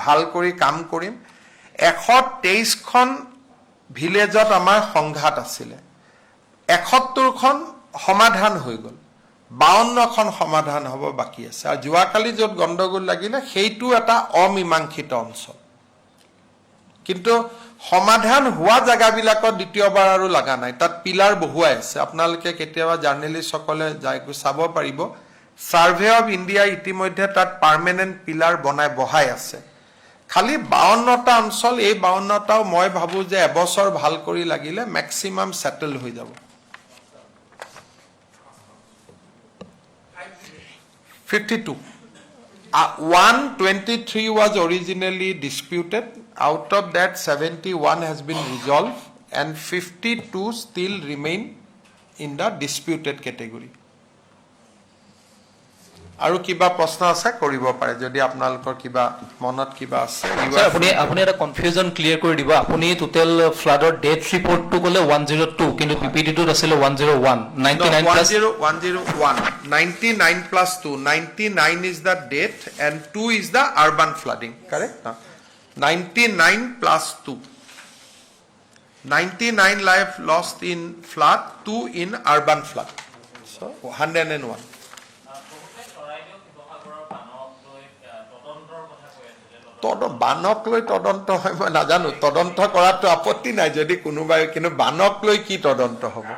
ভাল কৰি কাম কৰিম। 123খন ভিলেজত আমাৰ সংঘাত আছিলে, 71খন সমাধান হৈ গ'ল। 52খন সমাধান হ'ব বাকী আছে আৰু যোৱাকালি য'ত গণ্ডগোল লাগিলে সেইটো এটা অমীমাংসিত অঞ্চল কিন্তু সমাধান হোৱা জায়গাবিলাকত দ্বিতীয়বাৰ আৰু লগা নাই তাত পিলাৰ বহুৱাই আছে আপোনালোকে কেতিয়াবা জাৰ্নেলিষ্টসকলে যাই চাব পাৰিব সাৰ্ভে অফ ইণ্ডিয়া ইতিমধ্যে তাত পাৰ্মানেণ্ট পিলাৰ বহাই আছে খালি 52টা অঞ্চল এই 52টাও মই ভাবো যে এবছৰ ভাল কৰি লাগিলে ম্যাক্সিমাম সেটেল হৈ যাব 52 123 was originally disputed out of that 71 has been resolved and 52 still remain in the disputed category আৰু কিবা প্ৰশ্ন আছে কৰিব পাৰে যদি আপোনালোকৰ কিবা মনত কিবা আছে স্যাৰ আপুনি এটা কনফিউজন ক্লিয়াৰ কৰি দিব আপুনি টোটাল ফ্লাডৰ ডেথ ৰিপৰ্টটো ক'লে 102 কিন্তু পিপিটিটোত আছিল 101 99 plus 99 plus 2 99 is the death and 2 is the urban flooding correct 99 plus 2 99 life lost in flood 2 in urban flood so 101 বানক লৈ তদন্ত হয় মই নাজানো তদন্ত কৰাটো আপত্তি নাই যদি কোনোবাই কিন্তু বানক লৈ কি তদন্ত হ'ব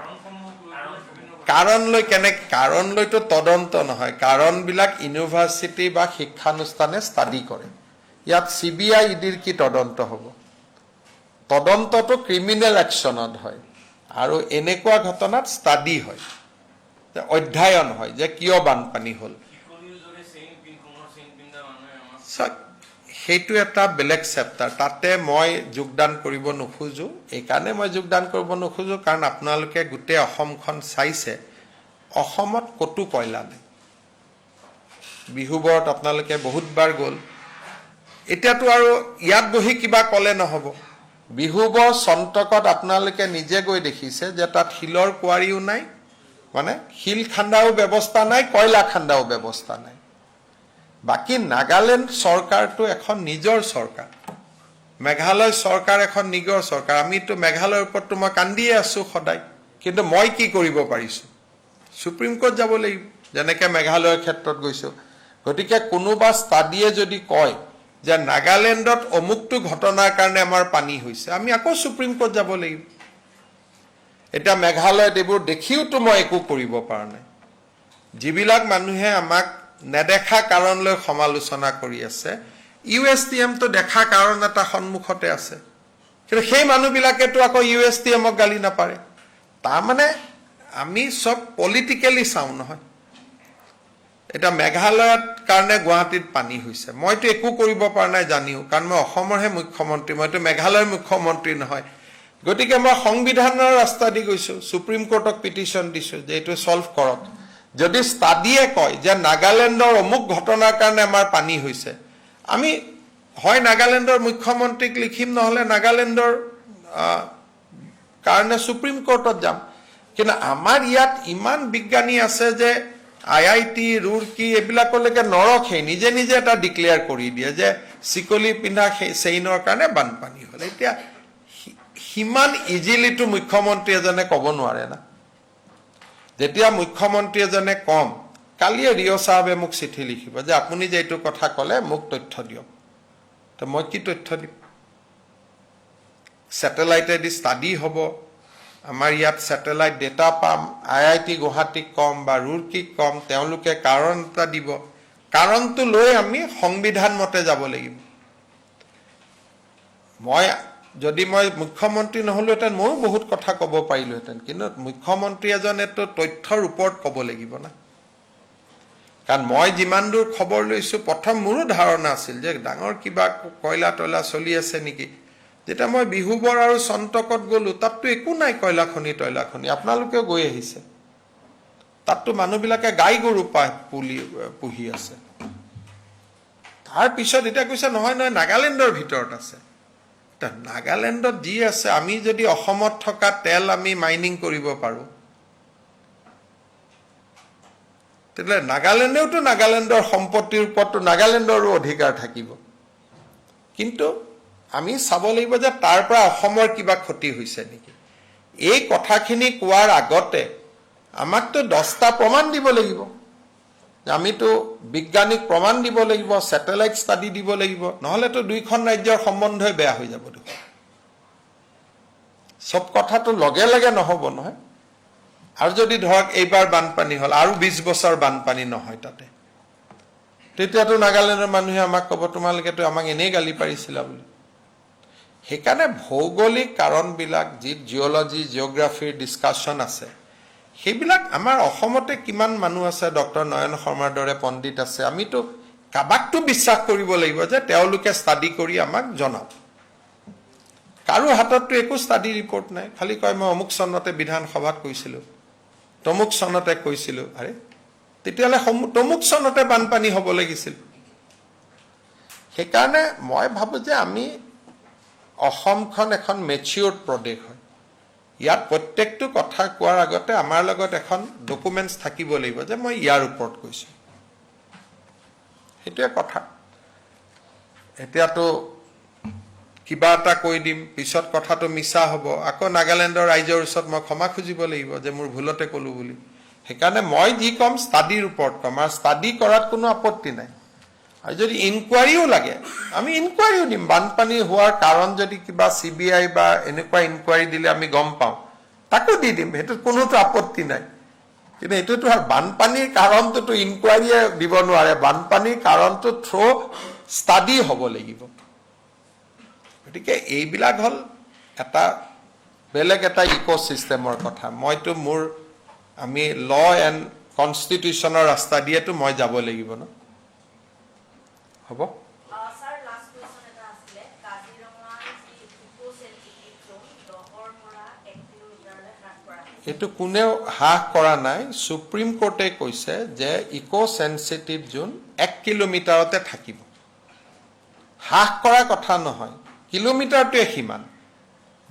কাৰণ লৈতো তদন্ত নহয় কাৰণবিলাক ইউনিভাৰ্চিটি বা শিক্ষানুষ্ঠানে ষ্টাডি কৰে ইয়াত সিবিআই ইডিৰ কি তদন্ত হ'ব তদন্তটো ক্ৰিমিনেল একচনত হয় আৰু এনেকুৱা ঘটনাত ষ্টাডি হয় অধ্যয়ন হয় যে কিয় বানপানী হ'ল সেইটো এটা বেলেগ চেপ্টাৰ তাতে মই যোগদান কৰিব নোখোজো এই কাৰণে মই যোগদান কৰিব নোখোজো কাৰণ আপোনালোকে গোটেই অসমখন চাইছে অসমত কটু কয়লা নাই বিহুবৰত আপোনালোকে বহুতবাৰ গ'ল এতিয়াতো আৰু ইয়াত বহি কিবা ক'লে নহ'ব বিহুবৰ সন্তকত আপোনালোকে নিজে গৈ দেখিছে যে তাত শিলৰ কুৱাৰীও নাই মানে শিল খান্দাও ব্যৱস্থা নাই কয়লা খান্দাও ব্যৱস্থা নাই বাকি নাগালেণ্ড চৰকাৰটো এখন নিজৰ চৰকাৰ মেঘালয় চৰকাৰ এখন নিজৰ চৰকাৰ আমিতো মেঘালয়ৰ ওপৰতো মই কান্দিয়ে আছো সদায় কিন্তু মই কি কৰিব পাৰিছো সুপ্ৰিম কোৰ্ট যাব লাগিব যেনেকৈ মেঘালয়ৰ ক্ষেত্ৰত গৈছো গতিকে কোনোবা ষ্টাডিয়ে যদি কয় যে নাগালেণ্ডত অমুকটো ঘটনাৰ কাৰণে আমাৰ পানী হৈছে আমি আকৌ সুপ্ৰিম কোৰ্ট যাব লাগিব এটা মেঘালয়ত এইবোৰ দেখিওতো মই একো কৰিব পৰা নাই যিবিলাক মানুহে আমাক নেদেখা কাৰণ লৈ সমালোচনা কৰি আছে ইউএসটিএম তো দেখা কাৰণ এটা সন্মুখতে আছে কিন্তু সেই মানুহবিলাকেতো আকৌ ইউএসটিএমক গালি নাপাৰে তাৰ মানে আমি সব পলিটিক্যালি চাও নহয় এটা মেঘালয়ত কাৰণে গুৱাহাটীত পানী হৈছে মইতো একো কৰিব পৰা নাই জানিও কাৰণ মই অসমৰহে মুখ্যমন্ত্ৰী মইতো মেঘালয়ৰ মুখ্যমন্ত্ৰী নহয় গতিকে মই সংবিধানৰ ৰাস্তা দি গৈছো সুপ্ৰিম কোৰ্টক পিটিশন দিছো যে এটো সলভ কৰক যদি ষ্টাডিয়ে কয় যে নাগালেণ্ডৰ অমুক ঘটনাৰ কাৰণে আমাৰ পানী হৈছে আমি হয় নাগালেণ্ডৰ মুখ্যমন্ত্ৰীক লিখিম নহলে নাগালেণ্ডৰ কাৰণে সুপ্ৰিম কোৰ্টত যাম কিন্তু আমাৰ ইয়াত ইমান বিজ্ঞানী আছে যে আইআইটি ৰুৰকি এবিলাকলৈকে নৰখে নিজে নিজে এটা ডিক্লেয়াৰ কৰি দিয়ে যে সিকলি পিন্ধা সেইনৰ কাৰণে বানপানী হ'ল এতিয়া হিমান ইজিলিটো মুখ্যমন্ত্ৰী এজনে ক'ব নোৱাৰে না যেতিয়া মুখ্যমন্ত্ৰী এজনে কম কালিয়ে ৰিঅ সাহেবে মোক চিঠি লিখিব যে আপুনি যে এইটো কথা ক'লে মোক তথ্য দিয়ক তো মই কি তথ্য দিম স্যাটেলাইটে দি ষ্টাডি হ'ব আমাৰ ইয়াত স্যাটেলাইট ডেটা পাম আইআইটি গুৱাহাটীক কম বা ৰুৰকিক কম তেওঁলোকে কাৰণ এটা দিব কাৰণটো লৈ আমি সংবিধান মতে যাব লাগিব যদি মই মুখ্যমন্ত্ৰী নহলোহেঁতেন ময়ো বহুত কথা ক'ব পাৰিলোহেঁতেন কিন্তু মুখ্যমন্ত্ৰী এজনেতো তথ্যৰ ওপৰত ক'ব লাগিব না কাৰণ মই যিমান দূৰ খবৰ লৈছো প্ৰথম মোৰো ধাৰণা আছিল যে ডাঙৰ কিবা কয়লা তয়লা চলি আছে নেকি যেটা মই বিহুবৰ আৰু সন্তকত গলো তাততো একো নাই কয়লা খনি তয়লা খনি আপোনালোকেও গৈ আহিছে তাততো মানুহবিলাকে গাই গৰু পুহি আছে তাৰ পিছত এটা কৈছে নহয় নাগালেণ্ডৰ ভিতৰত আছে নাগালেণ্ডত যি আছে আমি যদি অসমত থকা তেল আমি মাইনিং কৰিব পাৰো তেলে নাগালেণ্ডেওতো নাগালেণ্ডৰ সম্পত্তিৰ ওপৰতো নাগালেণ্ডৰো অধিকাৰ থাকিব কিন্তু আমি চাব লাগিব যে তাৰ পৰা অসমৰ কিবা ক্ষতি হৈছে নেকি এই কথাখিনি কোৱাৰ আগতে আমাকতো 10টা প্ৰমাণ দিব লাগিব আমিতো বিজ্ঞানিক প্ৰমাণ দিব লাগিব স্যাটেলাইট ষ্টাডি দিব লাগিব নহলেতো দুইখন ৰাজ্যৰ সম্বন্ধই বেয়া হৈ যাব দেখোন সব কথাটো লগে লগে নহব নহয় আৰু যদি ধৰক এইবাৰ বানপানী হল আৰু 20 বছৰ বানপানী নহয় তাতে তেতিয়াতো নাগালেণ্ডৰ মানুহে আমাক ক'ব তোমালোকেতো আমাক এনেই গালি পাৰিছিলা বুলি সেইকাৰণে ভৌগোলিক কাৰণবিলাক যি জিঅলজি জিঅগ্ৰাফিৰ ডিসকাশন আছে সেইবিলাক আমাৰ অসমতে কিমান মানুহ আছে ডক্টৰ নয়ন শৰ্মাৰ দৰে পণ্ডিত আছে আমিতো কাবাকটো বিশ্বাস কৰিব লাগিব যে তেওঁলোকে ষ্টাডি কৰি আমাক জনাব কাৰো হাততটো একো ষ্টাডি ৰিপৰ্ট নাই খালি কয় মই অমুক চনতে বিধান সভাত কৈছিলো তমুক চনতে কৈছিলো আৰে তেতিয়ালে তমুক চনতে বানপানী হ'ব লাগিছিল সেইকাৰণে মই ভাবো যে আমি অসমখন এখন মেচিউৰ্ড প্ৰদেশ হয় ইয়াত প্ৰত্যেকটো কথা কোৱাৰ আগতে আমাৰ লগত এখন ডকুমেন্টছ থাকিব লাগিব যে মই ইয়াৰ ওপৰত কৈছো হেতুৱে কথা এতিয়াতো কিবা এটা কৈ দিম পিছত কথাটো মিছা হ'ব আকৌ নাগালেণ্ডৰ ৰাইজৰ ওচৰত মই ক্ষমা খুজিব লাগিব যে মোৰ ভুলতে কলো বুলি সেইকাৰণে মই যি কম ষ্টাডিৰ ওপৰত কম আৰু ষ্টাডি কৰাত কোনো আপত্তি নাই আৰু যদি ইনকুৱাৰীও লাগে আমি ইনকুৱাৰীও দিম বানপানী হোৱাৰ কাৰণ যদি কিবা সিবিআই বা এনেকুৱা ইনকুৱাৰী দিলে আমি গম পাওঁ তাকো দি দিম হেতু কোনোটো আপত্তি নাই কিন্তু এটোটো আর বানপানীৰ কাৰণটো ইনকুৱাৰীয়ে দিব নোৱাৰে বানপানীৰ কাৰণটো থ্ৰু ষ্টাডি হ'ব লাগিব গতিকে এইবিলাক হল এটা বেলেগ এটা ইকোসিস্টেমৰ কথা মইতো মোৰ আমি ল এণ্ড কনষ্টিটিউচনৰ ৰাস্তা দিয়েতো মই যাব লাগিব ন হ'ব স্যাৰ লাস্ট কোয়েশ্চন এটা আসলে কাজিৰঙা যি ইকো সেন্সিটিভ জোন 10 পৰা 1 কিলোমিটাৰলৈ হ্ৰাস কৰা এটো কোনেও হ্ৰাস কৰা নাই সুপ্ৰিম কোৰ্টে কৈছে যে ইকো সেন্সিটিভ জোন 1 কিলোমিটাৰতে থাকিব হ্ৰাস কৰা কথা নহয় কিলোমিটাৰটোৱে সিমান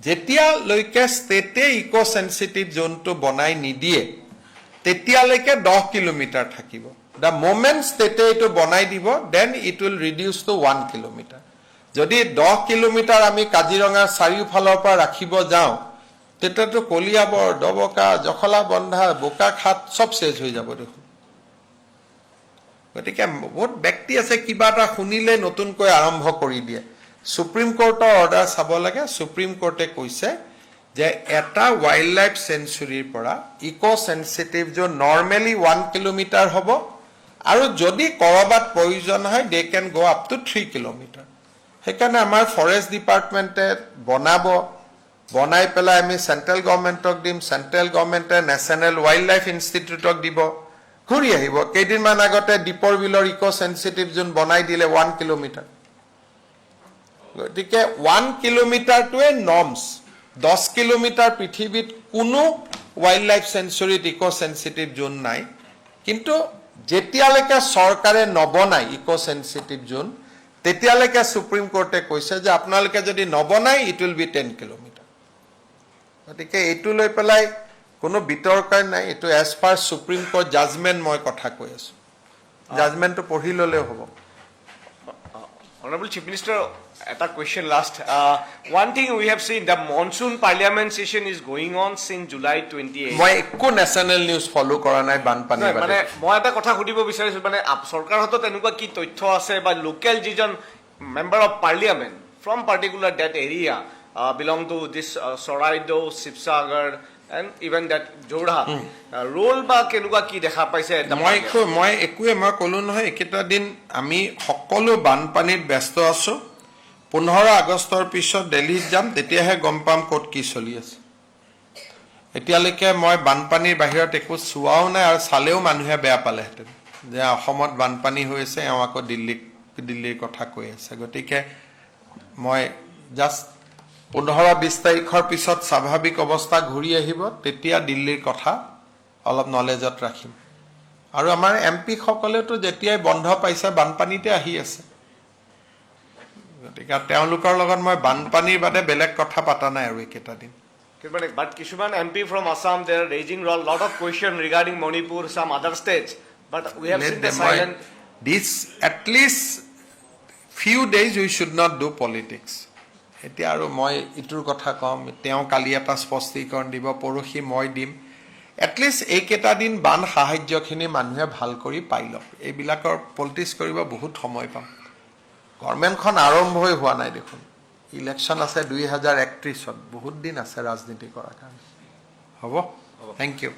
যেতিয়ালৈকে ষ্টেটে ইকো সেন্সিটিভ জোনটো বনাই নিদিয়ে তেতিয়ালৈকে 10 কিলোমিটাৰ থাকিব The moment state to bonai dibo, then it will reduce to 1 kilometer. Jodi 10 kilometer ami Kajironga চাৰিওফালৰ পৰা ৰাখিব যাওঁ তেতিয়াতো কলিয়াবৰ ডবকা জখলা বন্ধা বোকা খাত সব শেষ হৈ যাব দেখোন গতিকে বহুত ব্যক্তি আছে কিবা এটা শুনিলে নতুনকৈ আৰম্ভ কৰি দিয়ে সুপ্ৰিম কোৰ্টৰ অৰ্ডাৰ চাব লাগে সুপ্ৰিম কোৰ্টে কৈছে যে এটা ওয়াইল্ড লাইফ সেঞ্চুৰীৰ পৰা ইকো সেন্সিটিভ জোন নৰ্মেলি 1 কিলোমিটাৰ হ'ব আৰু যদি কৰবাত প্ৰয়োজন হয় they can go up to 3 kilometre সেইকাৰণে আমাৰ ফৰেষ্ট ডিপাৰ্টমেন্টে বনাই পেলাই আমি সেন্ট্ৰেল গভৰ্নমেন্টক দিম সেন্ট্ৰেল গভৰ্নমেন্টে নেশনাল ওয়াইল্ড লাইফ ইনষ্টিটিউটক দিব ঘূৰি আহিব কেইদিনমান আগতে দীপৰ বিলৰ ইকো সেন্সিটিভ জোন বনাই দিলে 1 কিলোমিটাৰ গতিকে 1 কিলোমিটাৰটোৱে নৰ্মছ 10 কিলোমিটাৰ পৃথিৱীত কোনো ওয়াইল্ড লাইফ সেঞ্চুৰীত ইকো সেন্সিটিভ জোন নাই কিন্তু যেতিয়ালৈকে চৰকাৰে নবনাই ইকো সেন্সিটিভ জোন তেতিয়ালৈকে সুপ্ৰিম কোৰ্টে কৈছে যে আপোনালোকে যদি নবনাই ইট উইল বি 10 কিলোমিটাৰ গতিকে এইটো লৈ পেলাই কোনো বিতৰ্ক নাই এটো as per Supreme Court judgement মই কথা কৈ আছো জাজমেন্টটো পঢ়ি ললে হ'ব Honorable Chief Minister, a question last. One thing we have seen, the monsoon parliament session is going on since July 28. মই একো ন্যাশনাল নিউজ ফলো কৰা নাই বানপানী মানে মই এটা কথা সুধিব বিচাৰিছো মানে সৰকাৰ হাতত এনেকুৱা কি তথ্য আছে বা লোকেল যিজন member of parliament from particular that area belong to this Charaideo Sivasagar and even that Jorhat role ba kenuka ki dekha paise মই একোৱে মই কলো নহয় একেটা দিন আমি সকলো বানপানীত ব্যস্ত আছো 15 আগষ্টৰ পিছত দিল্লীত যাম তেতিয়াহে গম পাম ক'ত কি চলি আছে এতিয়ালৈকে মই বানপানীৰ বাহিৰত একো চোৱাও নাই আৰু চালেও মানুহে বেয়া পালেহেঁতেন যে অসমত বানপানী হৈ আছে এওঁ আকৌ দিল্লীৰ কথা কৈ আছে গতিকে মই জাষ্ট 15-20 তাৰিখৰ পিছত স্বাভাৱিক অৱস্থা ঘূৰি আহিব তেতিয়া দিল্লীৰ কথা অলপ নলেজত ৰাখিম আৰু আমাৰ এমপি সকলেতো যেতিয়াই বন্ধ পাইছে বানপানীতে আহি আছে গতিকে তেওঁলোকৰ লগত মই বানপানীৰ বাদে বেলেগ কথা পাতা নাই আৰু একেটা দিন but Kishuman MP from Assam they are raising a lot of question regarding Manipur some other states but we have seen the silent this at least few days we should not do politics এতিয়া আৰু মই ইটোৰ কথা কম তেওঁ কালি এটা স্পষ্টীকৰণ দিব পৰহি মই দিম এটলিষ্ট এইকেইটা দিন বান সাহায্যখিনি মানুহে ভাল কৰি পাই লওক এইবিলাকৰ পলিটিক্স কৰিব বহুত সময় পাম গভৰ্ণমেণ্টখন আৰম্ভই হোৱা নাই দেখোন ইলেকশ্যন আছে 2031ত বহুত দিন আছে ৰাজনীতি কৰাৰ কাৰণে হ'ব থেংক ইউ